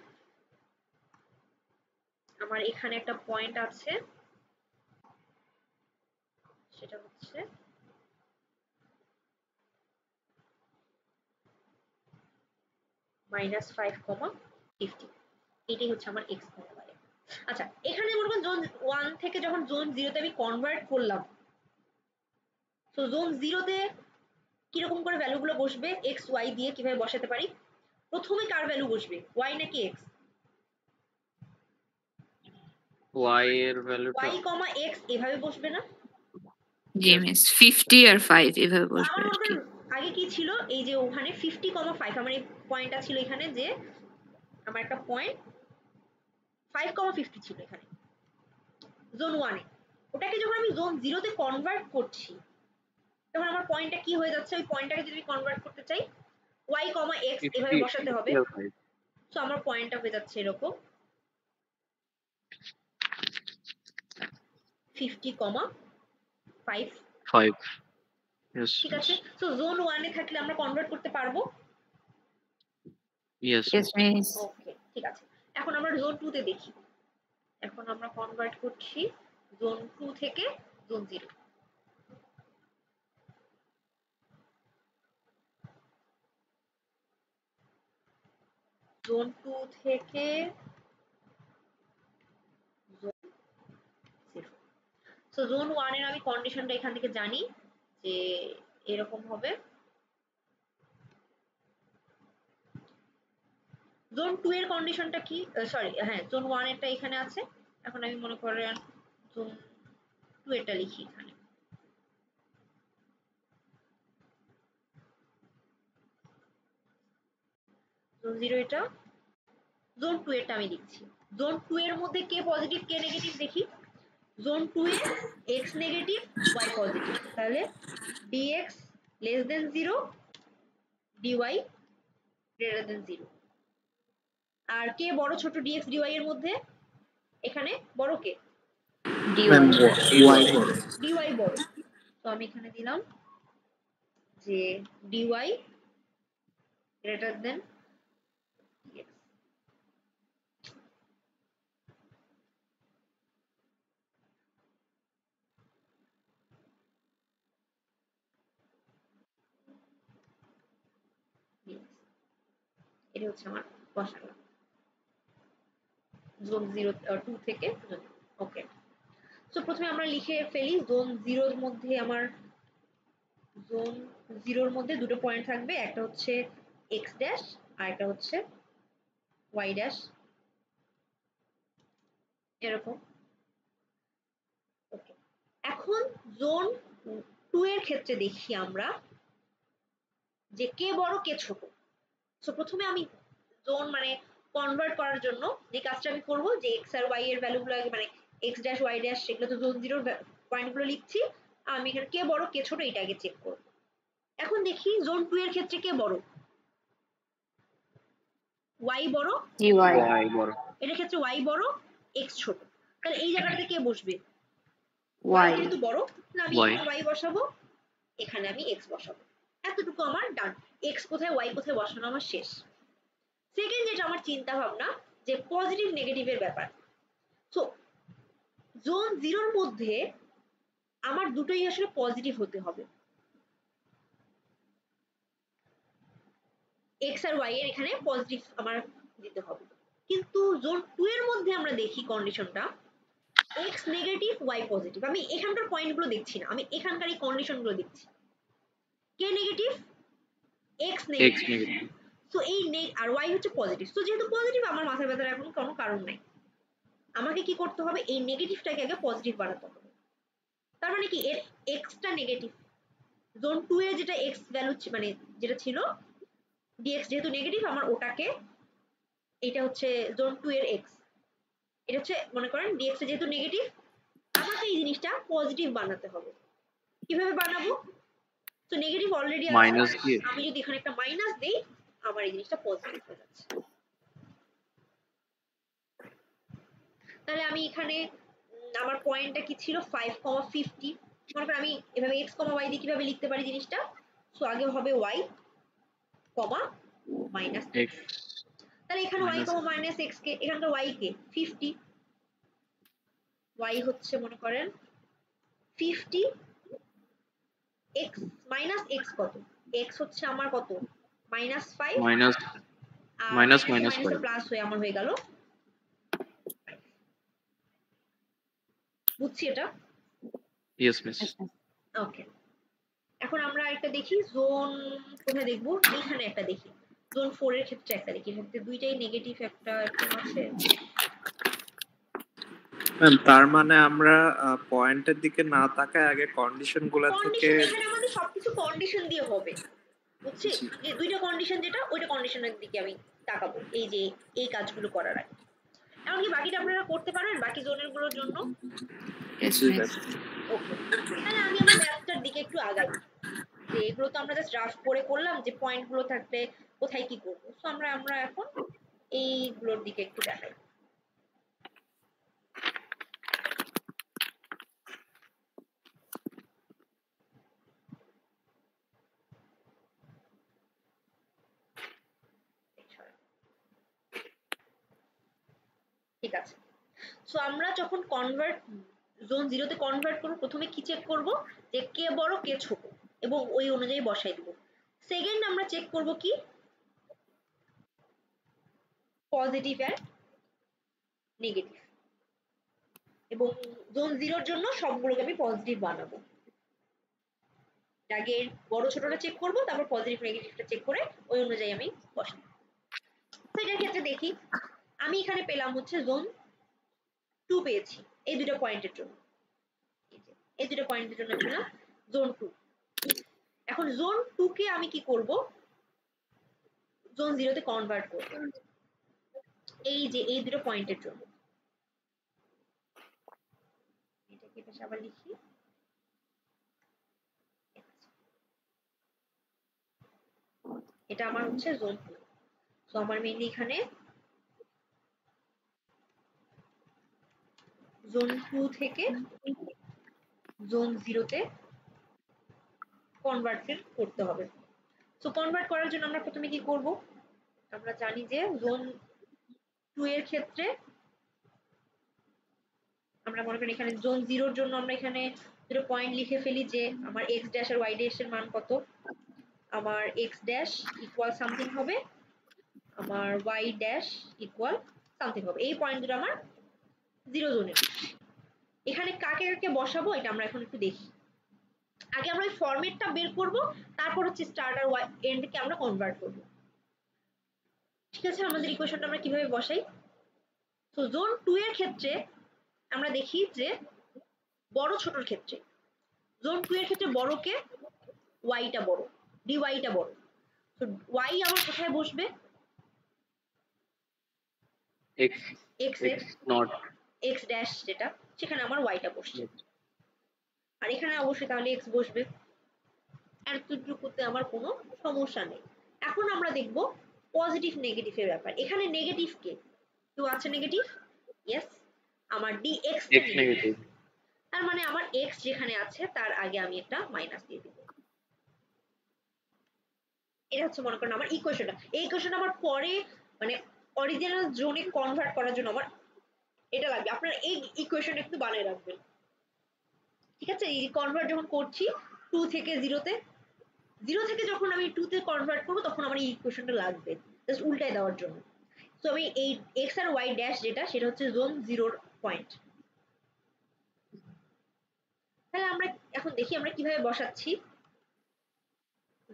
আমার এখানে একটা পয়েন্ট আছে, সেটা হচ্ছে -5,50। এটাই হচ্ছে আমার x y। আচ্ছা, এখানে মনে করেন জোন 1 থেকে যখন জোন 0 তে আমি কনভার্ট করলাম, তো জোন 0 তে কিরকম করে ভ্যালুগুলো বসবে, x y দিয়ে কিভাবে বসাতে পারি? প্রথমে কার ভ্যালু বসবে, y নাকি x?
ওয়াই এর ভ্যালুটা
y, x এভাবে বসবে না?
জি মিস, 50 আর 5 এভাবে
তো
বসবে
আমার
আর
মনে
কি।
করেন আগে কি ছিল, এই যে ওখানে 50,5 আমার এই পয়েন্টটা ছিল এখানে, যে আমার একটা পয়েন্ট 5,50 ছিল এখানে জোন 1 এ। ওটাকে যখন আমি জোন 0 তে কনভার্ট করছি, তখন আমার পয়েন্টটা কি হয়ে যাচ্ছে? ওই পয়েন্টটাকে যদি আমি কনভার্ট করতে চাই, y, x এভাবে
50,
বসাতে
50
হবে।
আর 5।
সো আমার পয়েন্টটা হয়ে যাচ্ছে এরকম 50,5।
5, ইয়েস
ঠিক
মিস,
আছে, সো জোন 1 এ থাকলে আমরা কনভার্ট করতে পারবো।
Yes
yes
miss.
Miss.
Okay, ঠিক আছে। এখন আমরা জোন 2 তে দেখি। এখন আমরা কনভার্ট করছি জোন 2 থেকে জোন 0। জোন 2 থেকে জোন 0। সো জোন 1 এর আমি কন্ডিশনটা এখান থেকে জানি যে এরকম হবে। জোন 2 এর কন্ডিশনটা কি? সরি, হ্যাঁ, জোন 1 এরটা এখানে আছে। এখন আমি মনে করেন জোন 2 এরটা লিখি এখানে। জোন 0 এটা, জোন 2 এরটা আমি লিখছি। জোন 2 এর মধ্যে কে পজিটিভ কে নেগেটিভ দেখি। জোন 2 এ x নেগেটিভ y পজিটিভ, তাহলে dx less than 0, dy greater than 0। আর কে বড় ছোট dx dy এর মধ্যে? এখানে বড় কে?
ডিওয়াই।
ওয়াই বড়।
dy বড়। তো আমি এখানে দিলাম যে dy greater than dx। এটা হচ্ছে আমার বসানো জোন 2 থেকে। ওকে, সো প্রথমে আমরা লিখে ফেলি জোন 0 এর মধ্যে আমার জোন 0 এর মধ্যে দুটো পয়েন্ট থাকবে, একটা হচ্ছে x ড্যাশ আর একটা হচ্ছে y ড্যাশ, এরকম। ওকে, এখন জোন 2 এর ক্ষেত্রে দেখি আমরা যে কে বড় কে ছোট। সো প্রথমে আমি জোন মানে কনভার্ট করার জন্য যে কাজটা আমি করব, যে x আর y এর ভ্যালুগুলো মানে x ড্যাশ y ড্যাশ সেগুলো তো জোন 0 এর পয়েন্টগুলো লিখছি। আমি এখানে কে বড় কে ছোট এটা আগে চেক করব। এখন দেখি জোন 2 এর ক্ষেত্রে কে বড়, y বড়,
ডিওয়াই।
ওয়াই বড়।
এটার ক্ষেত্রে y বড়, x ছোট। তাহলে এই জায়গাটাতে কে বসবে? y
Y.
যেহেতু বড়, না আমি
Y,
এখানে y বসাবো, এখানে আমি x বসাবো। এতটুকু আমার ডান, এক্স কোথায় ওয়াই কোথায় বসানো আমার শেষ। সেকেন্ড যেটা আমার চিন্তা ভাবনা যে পজিটিভ নেগেটিভের ব্যাপার। সো জোন 0 মধ্যে আমার দুটোই আসলে পজিটিভ হতে হবে, এক্স আর ওয়াই এর এখানে পজিটিভ আমার দিতে হবে। কিন্তু জোন 2 এর মধ্যে আমরা দেখি কন্ডিশনটা এক্স নেগেটিভ ওয়াই পজিটিভ। আমি এখানকার পয়েন্টগুলো দেখছি না, আমি এখানকার এই কন্ডিশনগুলো দেখছি। কে নেগেটিভ? X negative. তো এই আর ওয়াই হচ্ছে পজিটিভ। তো যেহেতু পজিটিভ আমার মাথার ব্যথার এখন কোনো কারণ নাই, আমাকে কি করতে হবে এই নেগেটিভটাকে আগে পজিটিভ বানাতে হবে। তার মানে কি এর এক্সটা নেগেটিভ, জোন 2 এ যেটা এক্স ভ্যালু মানে যেটা ছিল ডিএক্স যেহেতু নেগেটিভ আমার ওটাকে, এটা হচ্ছে জোন 2 এর এক্স, এটা হচ্ছে মনে করেন ডিএক্স যেহেতু নেগেটিভ আমাকে এই জিনিসটা পজিটিভ বানাতে হবে। কিভাবে বানাবো? তো নেগেটিভ অলরেডি আছে,
মাইনাস দিয়ে
আমি যদি এখানে একটা মাইনাস দেই আমার এই জিনিসটা পজিটিভ হয়ে যাচ্ছে। তাহলে আমি এখানে আমার পয়েন্টটা কি ছিল 5,50। মনে করেন আমি এভাবে x, y দিয়ে কিভাবে লিখতে পারি জিনিসটা? সো আগে হবে y, মাইনাস x। তাহলে এখানে y, মাইনাস x কে, এখানকার y কে 50, y হচ্ছে মনে করেন 50, x মাইনাস x কত? x হচ্ছে আমার কত? Minus 5
minus
minus
minus
plus হয়ে আমার হয়ে গেল। বুঝছি এটা?
Yes miss.
ওকে, এখন আমরা একটা দেখি জোন কোথায় দেখবো, এইখানে একটা দেখি জোন 4 এর ক্ষেত্রে একটা দেখি, এখানে দুইটাই নেগেটিভ একটা আছে।
তার মানে আমরা পয়েন্টের দিকে না তাকায় আগে কন্ডিশনগুলো থেকে,
কন্ডিশন এখানে আমাদের সবকিছু কন্ডিশন দিয়ে হবে, বুঝছি? যে দুইটা কন্ডিশন যেটা ওইটা কন্ডিশনের দিকে আমি তাকাবো এই যে এই কাজগুলো করার আগে। এমনকি বাকিটা আপনারা করতে পারেন বাকি জোনের গুলোর জন্য। ওকে, তাহলে আমি আমার ম্যাথটার দিকে একটু আগাই, যে এগুলো তো আমরা জাস্ট ড্রাফট করে করলাম যে পয়েন্ট গুলো থাকলে কোথায় কি করবো। সো আমরা এখন এইগুলোর দিকে একটু দেখাই। ঠিক আছে, সো আমরা যখন কনভার্ট জোন 0 তে কনভার্ট করব প্রথমে কি চেক করব যে কে বড় কে ছোট এবং ওই অনুযায়ী বসাই দিব। সেকেন্ড আমরা চেক করব কি পজিটিভ এন্ড নেগেটিভ, এবং জোন 0 এর জন্য সবগুলোকে আমি পজিটিভ বানাবো। আগে বড় ছোটটা চেক করব, তারপর পজিটিভ নেগেটিভটা চেক করে ওই অনুযায়ী আমি বসাবো। সেটার ক্ষেত্রে দেখি আমি এখানে পেলাম হচ্ছে জোন 2 পেয়েছি এই দুটো পয়েন্টের জন্য, এই দুটো পয়েন্টের জন্য পেলাম জোন 2। এখন জোন 2 কে আমি কি করব জোন 0 তে কনভার্ট করব এই যে এই দুটো পয়েন্টের জন্য। এটা কি পাশে আবার লিখি, এটা আমার হচ্ছে জোন 2। সো আমার মেইনলি এখানে জোন 2 থেকে জোন 0 তে কনভার্ট করতে হবে। সো কনভার্ট করার জন্য আমরা প্রথমে কি করব, আমরা জানি যে জোন 2 এর ক্ষেত্রে আমরা মনে করি এখানে জোন 0 এর জন্য আমরা এখানে দুটো পয়েন্ট লিখে ফেলি যে আমার x ড্যাশ আর y ড্যাশ এর মান কত। আমার x ড্যাশ ইকুয়াল সামথিং হবে, আমার y ড্যাশ ইকুয়াল সামথিং হবে। এই পয়েন্ট দুটো আমার 0 জোনের। এখানে কাকে কাকে বসাবো এটা আমরা এখন একটু দেখি। আগে আমরা ওই ফরম্যাটটা বের করব, তারপর হচ্ছে স্টার্ট আর এন্ড কে আমরা কনভার্ট করব। ঠিক আছে, আমাদের ইকুয়েশনটা আমরা কিভাবে বসাই। তো জোন 2 এর ক্ষেত্রে আমরা দেখি যে বড় ছোটর ক্ষেত্রে জোন 2 এর ক্ষেত্রে বড়কে ওয়াইটা বড়, ডিওয়াইটা বড়। তো ওয়াই আমার কোথায় বসবে,
x
x
not
x dash যেটা সেখানে আমার ওয়াইটা বসছে, আর এখানে অবশ্যই তাহলে এক্স বসবে। এতটুকুতে আমার কোনো সমস্যা নেই। এখন আমরা দেখব পজিটিভ নেগেটিভের ব্যাপার। এখানে নেগেটিভ কে কেউ আছে নেগেটিভ? ইয়েস, আমার ডিএক্স নেগেটিভ। তার মানে আমার এক্স যেখানে আছে তার আগে আমি একটা মাইনাস দিয়ে দিব। এটা হচ্ছে মনে করেন আমার ইকুয়েশনটা। এই ইকুয়েশনটা আমার পরে মানে অরিজিনাল জোনে কনভার্ট করার জন্য আমার এটা লাগবে। আপনারা এই ইকুয়েশনটা একটু বানিয়ে রাখবেন, ঠিক আছে? এই কনভার্ট যখন করছি 2 থেকে 0 তে, 0 থেকে যখন আমি 2 তে কনভার্ট করবো তখন আমার এই ইকুয়েশনটা লাগবে জাস্ট উল্টায় দেওয়ার জন্য। তো আমি এই এক্স আর ওয়াই ড্যাশ যেটা সেটা হচ্ছে জোন 0 পয়েন্ট। তাহলে আমরা এখন দেখি আমরা কিভাবে বসাচ্ছি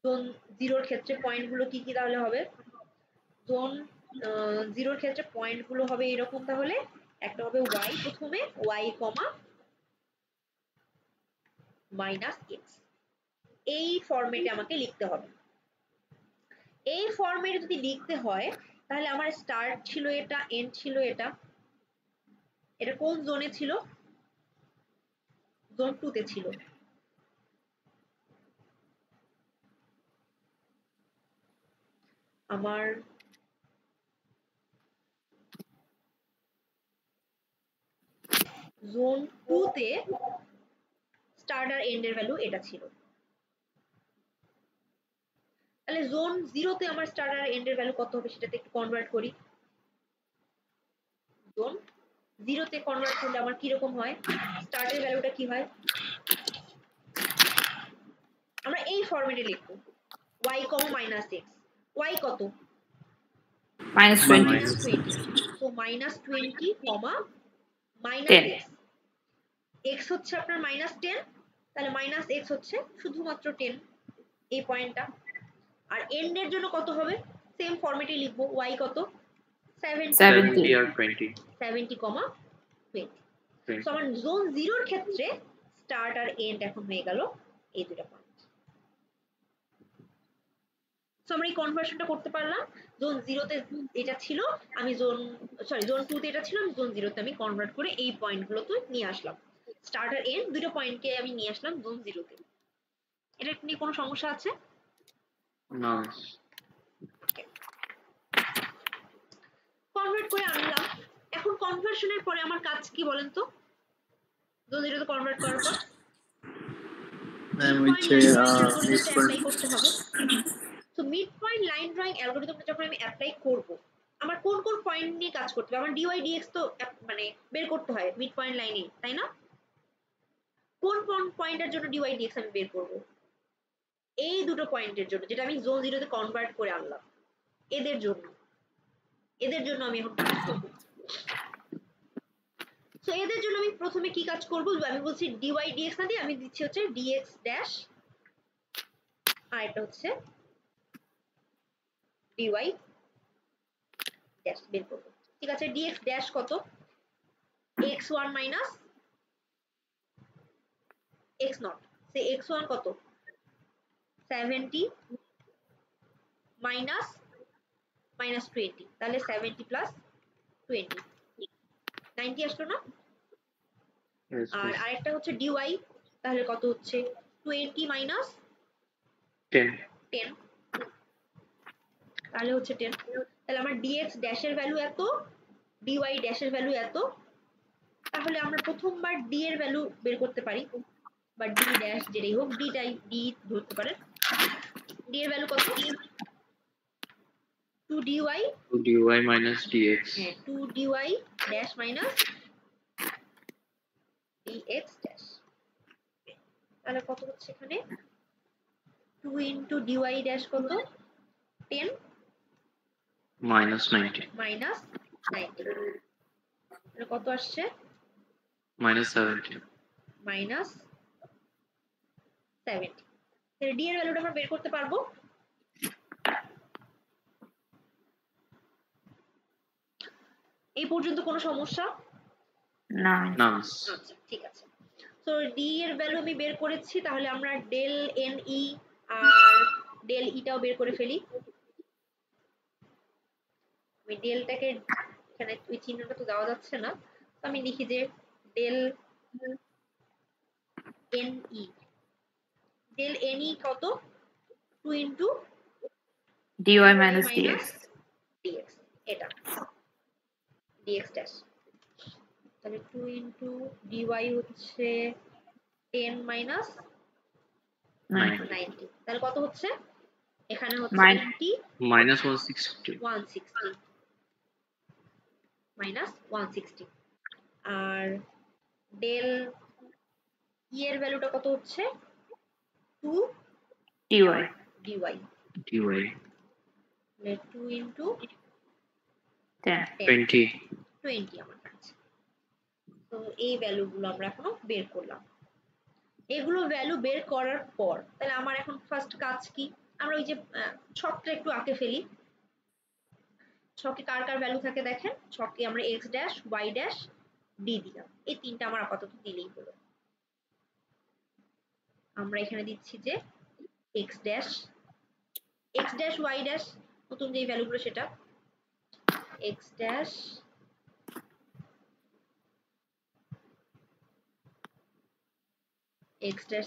জোন 0 ক্ষেত্রে পয়েন্ট গুলো কি কি তাহলে হবে। জোন 0 ক্ষেত্রে পয়েন্ট গুলো হবে এরকম, তাহলে একটা হবে y, প্রথমে y কমা মাইনাস এক্স, এই ফরম্যাটে আমাকে লিখতে হবে। এই ফরম্যাটে যদি লিখতে হয় তাহলে আমার স্টার্ট ছিল এটা, এন্ড ছিল এটা। এটা কোন জোনে ছিল? জোন 2 তে ছিল। আমার জোন 2 তে স্টার্ট আর এন্ড এর ভ্যালু এটা ছিল। তাহলে জোন 0 তে আমার স্টার্ট আর এন্ড এর ভ্যালু কত হবে সেটাতে একটু কনভার্ট করি। জোন 0 তে কনভার্ট করলে আমার কি রকম হয়, স্টার্ট এর ভ্যালুটা কি হয়, আমরা এই ফরম্যাটে লিখবো y, মাইনাস এক্স। y কত?
-20.
মাইনাস 20। তো মাইনাস 20 কমা মাইনাস
10.
এক্স। এক্স হচ্ছে আপনার মাইনাস 10, তাহলে মাইনাস এক্স হচ্ছে শুধুমাত্র 10, এই পয়েন্টটা। আর এন্ড এর জন্য কত হবে, সেম ফরম্যাটে লিখবো y কত, 70
70.
আর 20
70 কমা 20।
20
সো আমার জোন 0 এর ক্ষেত্রে স্টার্ট আর এন্ড এখন হয়ে গেল এই দুটো পয়েন্ট। সো আমরা এই কনভার্সনটা করতে পারলাম। জোন 0 তে এটা ছিল, আমি জোন 2 তে এটা ছিল, আমি জোন 0 তে আমি কনভার্ট করে এই পয়েন্টগুলোতে নিয়ে আসলাম। স্টার্ট আর এন্ড দুটো পয়েন্টকে আমি নিয়ে আসলাম জোন 0 তে। এটা নিয়ে কোনো সমস্যা আছে?
না।
কনভার্ট করে আনলাম। এখন কনভার্সনের পরে আমার কাজ কি বলেন তো? জোন 0 তে কনভার্ট করার পর অ্যাপ্লাই করতে হবে। তো মিড পয়েন্ট লাইন ড্রয়িং অ্যালগরিদমটা যখন আমি অ্যাপ্লাই করব, আমার কোন কোন পয়েন্ট নিয়ে কাজ করতে হবে? আমার dy dx তো মানে বের করতে হয় মিড পয়েন্ট লাইনে, তাই না? কোন কোন পয়েন্টের জন্য dy dx আমি বের করব? এই দুটো পয়েন্টের জন্য, যেটা আমি জোন 0 তে কনভার্ট করে আনলাম, এদের জন্য আমি এখন কাজ করব। সো এদের জন্য আমি প্রথমে কি কাজ করব, আমি বলছি dy dx না দিয়ে আমি দিচ্ছি হচ্ছে dx ড্যাশ, আর এটা হচ্ছে dy ড্যাশ বের করব। ঠিক আছে, dx ড্যাশ কত, x1 মাইনাস x0, সে x1 কত, 70 মাইনাস 20, তাহলে 70 প্লাস 20, 90 আসলো না? আর আরেকটা হচ্ছে dy, তাহলে কত হচ্ছে 20 মাইনাস 10, তাহলে হচ্ছে 10। তাহলে আমার dx ড্যাশের ভ্যালু এত, dy ড্যাশের ভ্যালু এত। তাহলে আমরা প্রথমবার d এর ভ্যালু বের করতে পারি, বা d ড্যাশ যেটাই হোক, d টাই d ধরতে পারেন। d এর ভ্যালু কত, 2dy
minus dx,
হ্যাঁ 2dy dash minus dx dash. তাহলে কত হচ্ছে এখানে, 2 ইনটু dy ড্যাশ কত, 10
minus 90,
মাইনাস 90, তাহলে কত আসছে,
minus 70,
মাইনাস 70। তাহলে d এর ভ্যালুটা আমরা বের করতে পারবো। এই পর্যন্ত কোনো সমস্যা?
না।
না।
আচ্ছা ঠিক আছে। তো d এর ভ্যালু আমি বের করেছি, তাহলে আমরা ডেল ne আর ডেল ইটাও বের করে ফেলি। আমি ডেলটাকে এখানে ওই চিহ্নটা তো দেওয়া যাচ্ছে না, তো আমি লিখি যে ডেল ne, ডেল ne কত, 2 into
dy minus dx.
dx, এটা dx ড্যাশ। তাহলে 2 ইনটু dy হচ্ছে 10 মাইনাস
90.
90, তাহলে কত হচ্ছে এখানে হচ্ছে
Min-
80
মাইনাস 160
160 মাইনাস 160 আর ডেল ই এর ভ্যালুটা কত হচ্ছে 2
dy
dy
ডিওয়াই
2 ইনটু
10
20
20 আমার কাছে। তো এই ভ্যালুগুলো আমরা এখনো বের করলাম। এগুলো ভ্যালু বের করার পর তাহলে আমার এখন ফার্স্ট কাজ কি, আমরা ওই যে ছকটা একটু আঁকে ফেলি। ছকে কার কার ভ্যালু থাকে দেখেন, ছকে আমরা x dash y dash d দিলাম, এই তিনটা আমার আপাতত দিলেই হলো। আমরা এখানে দিচ্ছি যে x ড্যাশ y ড্যাশ নতুন যে ভ্যালুগুলো সেটা x ড্যাশ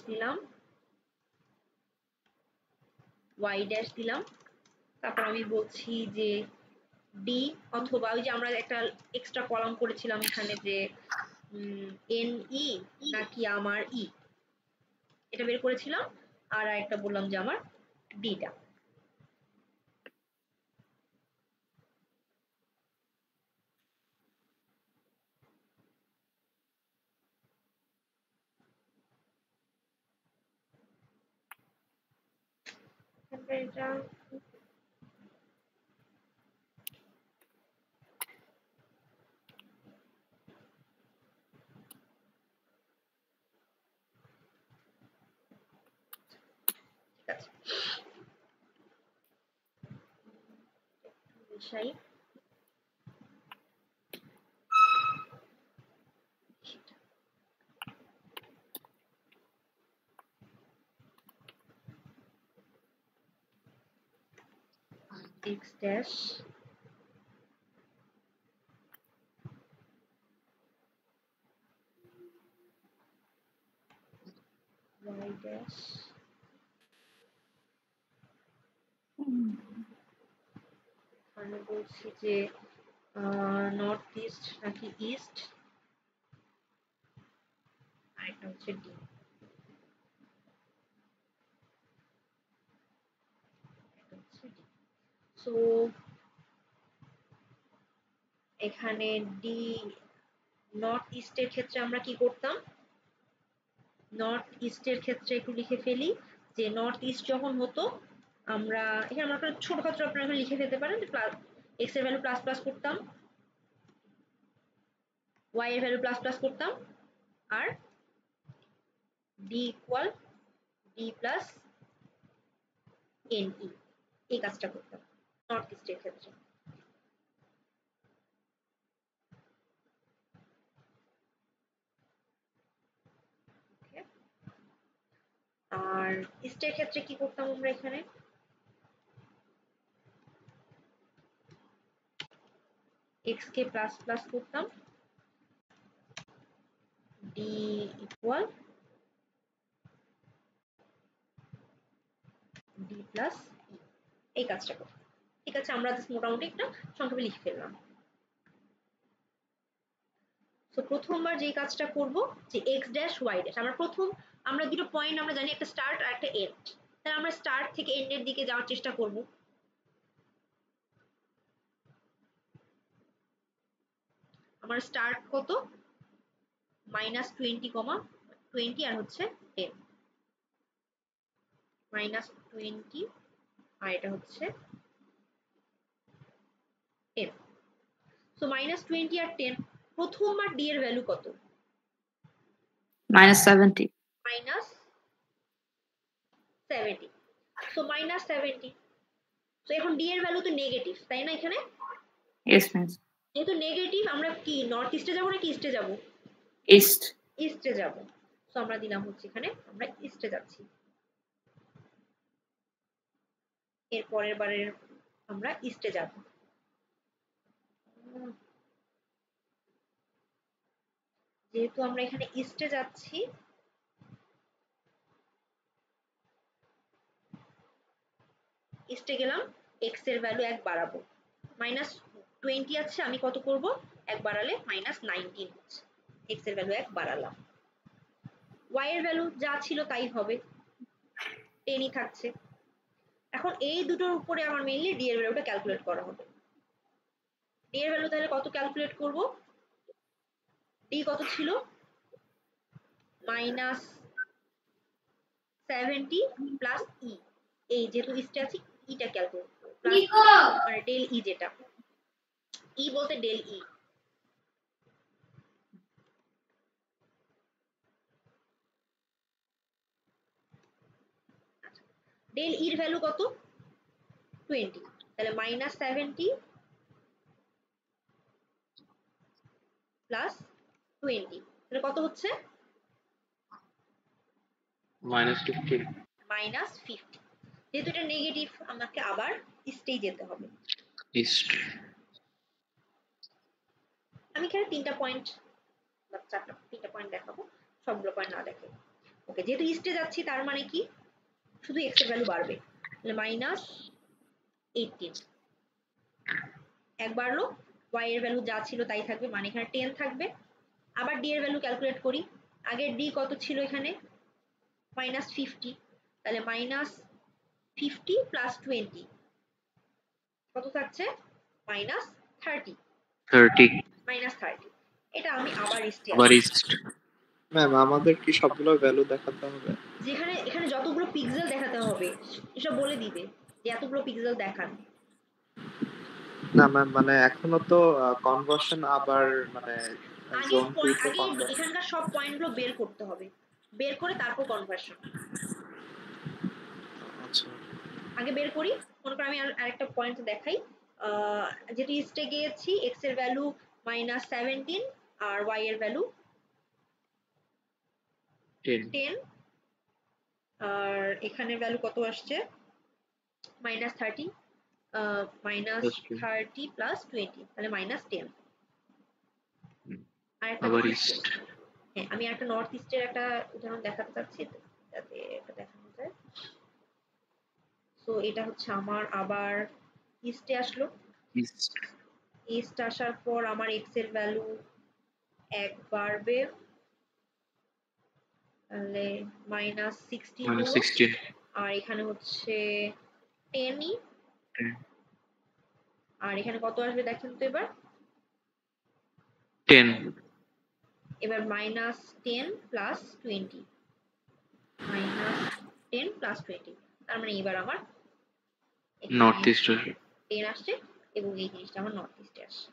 দিলাম, y ড্যাশ দিলাম, তারপর আমি বলছি যে d অথবা ওই যে আমরা একটা এক্সট্রা কলাম করেছিলাম এখানে যে ne নাকি আমার e, এটা বের করেছিলাম। আর একটা বললাম যে আমার d টা। এটা ঠিক আছে, বিষয় x ড্যাশ y ড্যাশ আমি বলছি যে নর্থ ইস্ট নাকি ইস্ট, আর একটা হচ্ছে ডি। সো এখানে ডি নর্থ ইস্টের ক্ষেত্রে আমরা কি করতাম, নর্থ ইস্টের ক্ষেত্রে একটু লিখে ফেলি যে নর্থ ইস্ট যখন হতো আমরা এখানে আমরা ছোটখাটো আপনারা এখানে লিখে ফেলতে পারেন যে এক্স এর ভ্যালু প্লাস প্লাস করতাম, ওয়াই এর ভ্যালু প্লাস প্লাস করতাম, আর D equal D plus N E, এই কাজটা করতাম নর্থ ইস্টের ক্ষেত্রে। আর ইস্টের ক্ষেত্রে কি করতাম আমরা এখানে, এক্স কে প্লাস প্লাস করতাম, ডি ইকুয়াল ডি প্লাস এই কাজটা করতাম। ঠিক আছে, আমরা মোটামুটি একটা সংক্ষেপে লিখে ফেললাম। তো প্রথমবার যে কাজটা করব যে x ড্যাশ y ড্যাশ, আমরা দুটো পয়েন্ট আমরা জানি, একটা স্টার্ট আর একটা এন্ড, তাহলে আমরা স্টার্ট থেকে এন্ডের দিকে যাওয়ার চেষ্টা করব। আমার স্টার্ট কত -20, আর হচ্ছে 10, -20 আর এটা হচ্ছে 10। সো -20 আর 10, প্রথমবার d এর ভ্যালু কত,
-70
-70। সো -70, তো এখন d এর ভ্যালু তো নেগেটিভ তাই না, এখানে
yes miss
যেহেতু নেগেটিভ আমরা কি নর্থ ইস্টে যাব নাকি ইস্টে যাব,
east
ইস্টে যাব। সো আমরা দিলাম হচ্ছে এখানে আমরা ইস্টে যাচ্ছি, এর পরের বারের আমরা ইস্টে যাব। যেহেতু আমরা এখানে ইস্টে যাচ্ছি ইস্টে গেলাম, x এর ভ্যালু 1 বাড়াবো, -20 আছে, আমি কত করব 1 বাড়ালে -19 হচ্ছে, x এর ভ্যালু 1 বাড়ালাম, y এর ভ্যালু যা ছিল তাই হবে, 10ই থাকছে। এখন এই দুটোর উপরে আমার মেইনলি ডি এর ভ্যালুটা ক্যালকুলেট করা হবে। ডি এর ভ্যালু তাহলে কত ক্যালকুলেট করব? ডি কত ছিল? -70 প্লাস ই, এই যেহেতু ইস্টে আছে ইটা ক্যালকুলেট প্লাস মানে ডেল ই, যেটা ই বলতে ডেল ই। ডেল ইর ভ্যালু কত? 20, তাহলে -70 প্লাস 20, তাহলে কত হচ্ছে?
-50
-50। যেহেতু এটা নেগেটিভ আমাকে আবার ইস্টেই যেতে হবে।
ইস্ট
আমি এখানে 3টা পয়েন্ট বা 3টা পয়েন্ট দেখাবো, সবগুলো পয়েন্ট না দেখে। ওকে, যেহেতু ইস্টে যাচ্ছি তার মানে কি শুধু এক্স এর ভ্যালু বাড়বে, তাহলে -18 এক বাড়লো, ওয়াই এর ভ্যালু যা ছিল তাই থাকবে, মানে এখানে 10 থাকবে। আবার ডি এর ভ্যালু ক্যালকুলেট করি। আগের ডি কত ছিল এখানে? -50, তাহলে -50 প্লাস 20 কত থাকছে? -30।
30
-30, এটা আমি আবার ইস্টে
আবার
আসি।
ইস্ট।
ম্যাম আমাদের কি সবগুলো ভ্যালু দেখাতে হবে?
যেখানে এখানে যতগুলো পিক্সেল দেখাতে হবে এসব বলে দিবে যে এতগুলো পিক্সেল দেখান।
না ম্যাম, মানে এখনো তো কনভার্সন আবার মানে
আগে
জোন 2 তে
আগে
কনভার্ট।
এখানকার সব পয়েন্টগুলো বের করতে হবে, বের করে তারপর কনভার্সন।
আচ্ছা,
আগে বের করি। মনে করো আমি আরেকটা পয়েন্ট দেখাই। যেহেতু ইস্টে গিয়েছি, এক্স এর ভ্যালু -17 আর ওয়াই এর ভ্যালু 10, আর এখানের ভ্যালু কত আসছে? -30, -30 প্লাস 20, তাহলে -10। আরেকটা
আবার
নর্থ
ইস্ট।
ইস্ট, হ্যাঁ আমি একটা নর্থ ইস্টের একটা উদাহরণ দেখাতে চাচ্ছি যাতে এটা দেখানো যায়। সো এটা হচ্ছে আমার আবার ইস্টে আসলো।
ইস্ট
ইস্ট আসার পর আমার এক্স এর ভ্যালু 1 বাড়বে, তাহলে -16 হলো।
-16
আর এখানে হচ্ছে 10ই, আর এখানে কত আসবে দেখেন তো এবার?
10
এবার -10 প্লাস 20, -10 প্লাস 20, তার মানে এবার আমার
নর্থ ইস্ট
10 আসছে এবং এই জিনিসটা আমার নর্থ ইস্টে আসছে।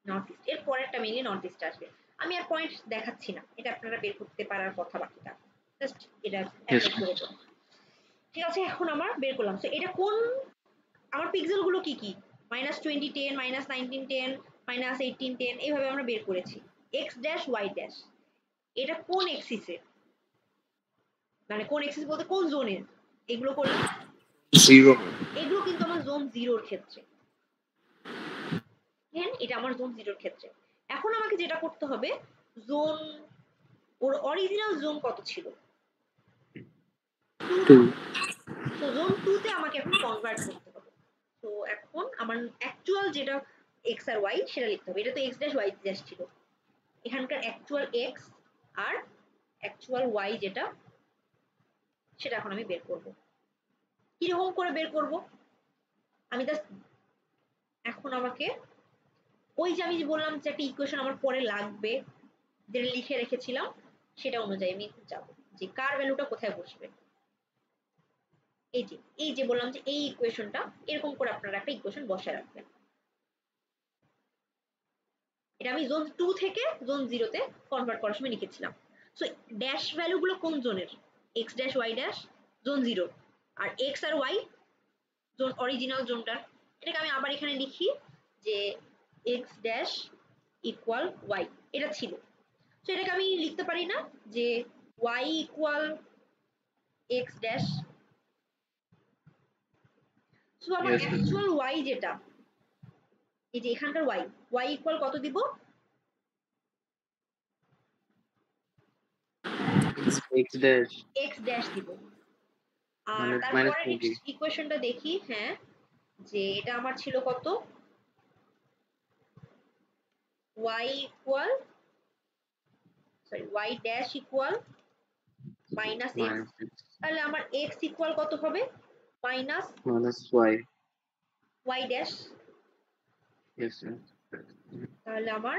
নর্থ ইস্ট এর পরেরটা মেইনলি নর্থ ইস্ট আসবে। আমি আর পয়েন্ট দেখাচ্ছি না, এটা আপনারা বের করতে পারার কথা বাকিটা, জাস্ট এটা অ্যাপ্লাই করে দাও। ঠিক আছে, এখন আমার বের করলাম। সো এটা কোন, আমার পিক্সেল গুলো কি কি? -20 10, -19 10, -18 10, এইভাবে আমরা বের করেছি। এক্স ড্যাশ ওয়াই ড্যাশ, এটা কোন এক্সিসে, মানে কোন এক্সিস বলতে কোন জোনের এগুলো করলাম?
0।
এগুলো কিন্তু আমার জোন 0-র ক্ষেত্রে। হ্যাঁ, এটা আমার জোন 0-র ক্ষেত্রে। এখন আমাকে যেটা করতে হবে, জোন, ওর অরিজিনাল জোন কত ছিল? 2। তো জোন 2 তে আমাকে এখন কনভার্ট করতে হবে। তো এখন আমার অ্যাকচুয়াল যেটা এক্স আর ওয়াই সেটা লিখতে হবে। এটা তো এক্স ড্যাশ ওয়াই ড্যাশ ছিল, এখানকার অ্যাকচুয়াল এক্স আর অ্যাকচুয়াল ওয়াই যেটা, সেটা এখন আমি বের করব। কিরকম করে বের করব? আমি জাস্ট এখন আমাকে ওই যে আমি যে বললাম যে একটা ইকুয়েশন আমার পরে লাগবে, যেটা লিখে রেখেছিলাম, সেটা অনুযায়ী আমি যাব যে কার ভ্যালুটা কোথায় বসবে। এই যে বললাম যে এই ইকুয়েশনটা, এরকম করে আপনারা একটা ইকুয়েশন বসায় রাখবেন। এটা আমি জোন 2 থেকে জোন 0 তে কনভার্ট করার সময় লিখেছিলাম। সো ড্যাশ ভ্যালু গুলো কোন জোনের? X dash Y dash zone 0, আর এক্স আর ওয়াই জোন অরিজিনাল জোনটার। এটাকে আমি আবার এখানে লিখি যে এক্স ড্যাশ ইকুয়াল ওয়াই, এটা ছিল। সো এটাকে আমি লিখতে পারি না যে Y equal X dash. So আমার
Yes,
অ্যাকচুয়াল ওয়াই যেটা, এই যে এখানকার ওয়াই, ওয়াই ইকুয়াল কত দিব?
এক্স ড্যাশ
এক্স ড্যাশ দিব। আর
মানে
তারপরে
-20
ইকুয়েশনটা দেখি, হ্যাঁ, যে এটা আমার ছিল কত? y equal sorry y dash equal minus x,
minus x
তাহলে আমার x ইকুয়াল কত হবে minus
minus y.
y dash,
Yes, yes.
তাহলে আমার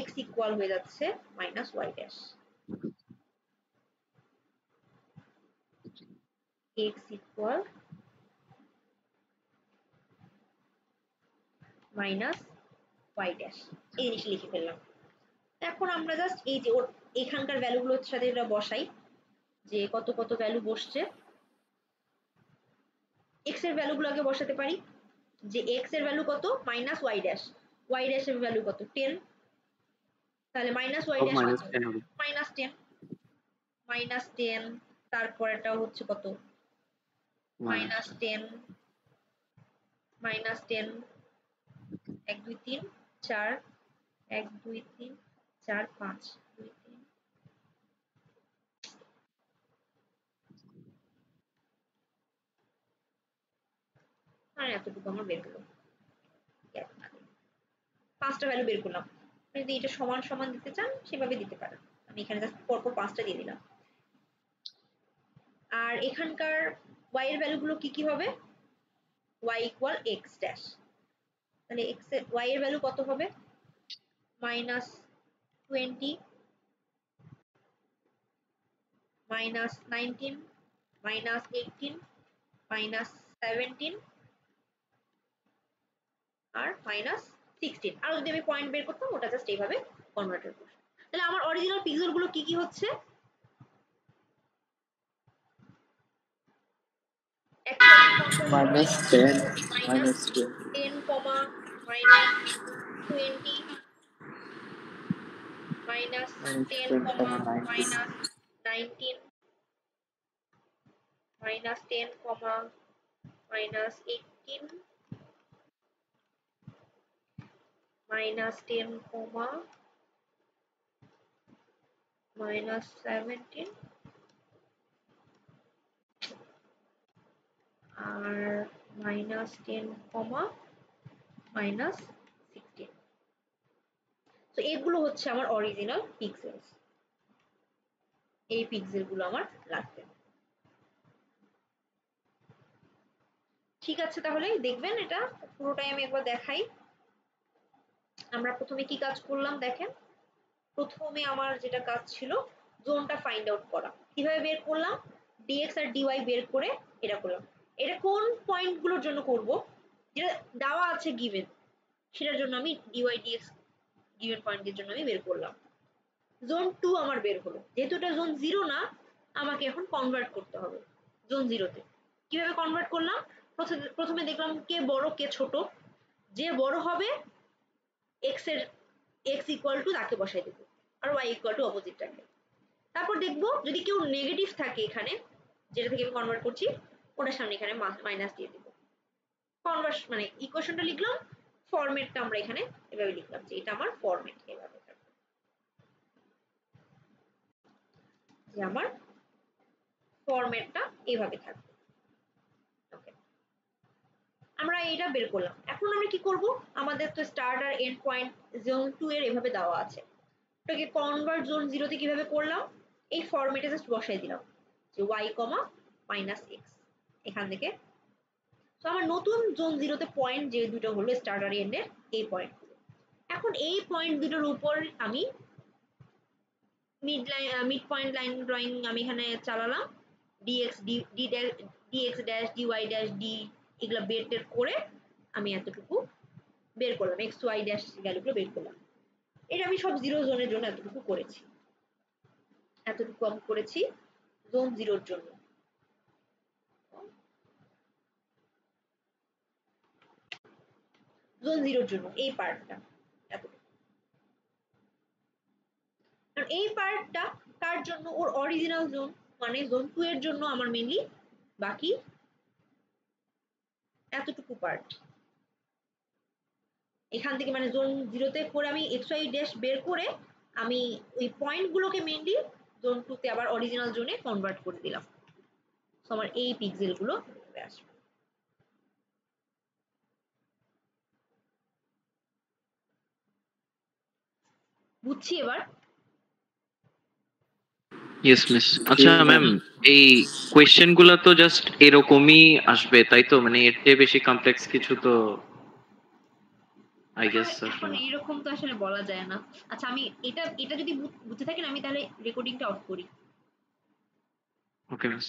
x ইকুয়াল হয়ে যাচ্ছে minus y dash, x equal minus y dash, এই জিনিসটা লিখে ফেললাম। এখন আমরা জাস্ট এই যে ওর এখানকার ভ্যালুগুলোর সাথে এটা বসাই যে কত কত ভ্যালু বসছে। x এর ভ্যালুগুলো আগে বসাতে পারি যে x এর ভ্যালু কত মাইনাস y ড্যাশ, y ড্যাশের ভ্যালু কত 10, তাহলে minus y
Of
dash
minus
কত
10 হবে।
মাইনাস 10, মাইনাস 10, তারপরেটা হচ্ছে কত মাইনাস 10, মাইনাস 10, 1 2 3 4, 1 2 3 4 5 2 3, আর এতটুকু আমার বের হলো। পাঁচটা ভ্যালু বের করলাম, যদি এটা সমান সমান দিতে চান সেভাবে দিতে পারেন, আমি এখানে জাস্ট পরপর পাঁচটা দিয়ে দিলাম। আর এখানকার y এর ভ্যালুগুলো কি কি হবে y ইকুয়াল x ড্যাশ, তাহলে x এর y এর ভ্যালু কত হবে মাইনাস 20, মাইনাস 19, মাইনাস 18, মাইনাস 17 আর মাইনাস 16। আর যদি আমি পয়েন্ট বের করতাম ওটা জাস্ট এইভাবে কনভার্টার করব। তাহলে আমার অরিজিনাল পিক্সেল গুলো কি কি হচ্ছে
minus 10,
minus
minus 20.
10, minus 20, minus 10, minus 19, minus 10, minus 18, minus 10, minus 17 আর minus 10, minus 16। তো এগুলো হচ্ছে আমার অরিজিনাল পিক্সেলস, এই পিক্সেল গুলো আমার লাগবে। ঠিক আছে, তাহলে দেখবেন এটা পুরোটাই আমি একবার দেখাই। আমরা প্রথমে কি কাজ করলাম দেখেন, প্রথমে আমার যেটা কাজ ছিল জোনটা ফাইন্ড আউট করা, কিভাবে বের করলাম dx আর dy বের করে এটা করলাম। এটা কোন পয়েন্ট গুলোর জন্য করব যেটা দেওয়া আছে গিভেন, সেটার জন্য আমি dy dx গিভেন পয়েন্টের জন্য আমি বের করলাম। জোন 2 আমার বের হলো, যেহেতু এটা জোন 0 না আমাকে এখন কনভার্ট করতে হবে জোন 0 তে। কিভাবে কনভার্ট করলাম, প্রথমে দেখলাম কে বড় কে ছোট, যে বড় হবে x এর x ইকুয়াল টু তাকে বসাই দেব আর y ইকুয়াল টু অপোজিটটাকে। তারপর দেখবো যদি কেউ নেগেটিভ থাকে এখানে যেটা থেকে আমি কনভার্ট করছি ওটার সামনে এখানে মাইনাস দিয়ে দেব। কনভার্ট মানে ইকুয়েশনটা লিখলাম, ফরম্যাটটা আমরা এখানে এভাবে লিখলাম যে এটা আমার ফরম্যাট, এভাবে যে আমার ফরম্যাটটা এভাবে থাকবে। ওকে, আমরা এটা বের করলাম। এখন আমরা কি করব, আমাদের তো স্টার্ট আর এন্ড পয়েন্ট জোন 2 এর এভাবে দেওয়া আছে, ওটাকে কনভার্ট জোন 0 তে কিভাবে করলাম, এই ফরম্যাটে জাস্ট বসাই দিলাম যে y, মাইনাস x এখান থেকে। তো আমার নতুন জোন 0 তে পয়েন্ট যে দুটো হলো স্টার্ট আর এন্ড এর এই পয়েন্ট, এখন এই পয়েন্ট দুটোর উপর আমি মিড পয়েন্ট লাইন ড্রয়িং আমি এখানে চালালাম, dx dash dy dash d এগুলো বের টের করে আমি এতটুকু বের করলাম, x y ড্যাশ ভ্যালুগুলো বের করলাম। এটা আমি সব 0 জোনের জন্য এতটুকু করেছি, এতটুকু আমি করেছি জোন 0 এর জন্য। জোন 0 এর জন্য এই পার্টটা এতটুকু। কারণ এই পার্টটা কার জন্য, ওর অরিজিনাল জোন মানে জোন 2 এর জন্য আমার মেইনলি বাকি এতটুকু পার্ট। এখান থেকে মানে জোন 0 তে করে আমি x y ড্যাশ বের করে আমি ওই পয়েন্ট গুলোকে মেইনলি জোন 2 তে আবার অরিজিনাল জোনে কনভার্ট করে দিলাম। সো আমার এই পিক্সেল গুলো আসবে। বুঝছি এবার।
Yes miss. আচ্ছা ম্যাম, এই কোয়েশ্চেন গুলা তো জাস্ট এরকমই আসবে তাই তো? মানে এর চেয়ে বেশি কমপ্লেক্স কিছু তো আই গেস
এখন এইরকম তো আসলে বলা যায় না। আচ্ছা আমি এটা এটা যদি বুঝতে থাকেন আমি তাহলে রেকর্ডিংটা অফ করি।
ওকে মিস।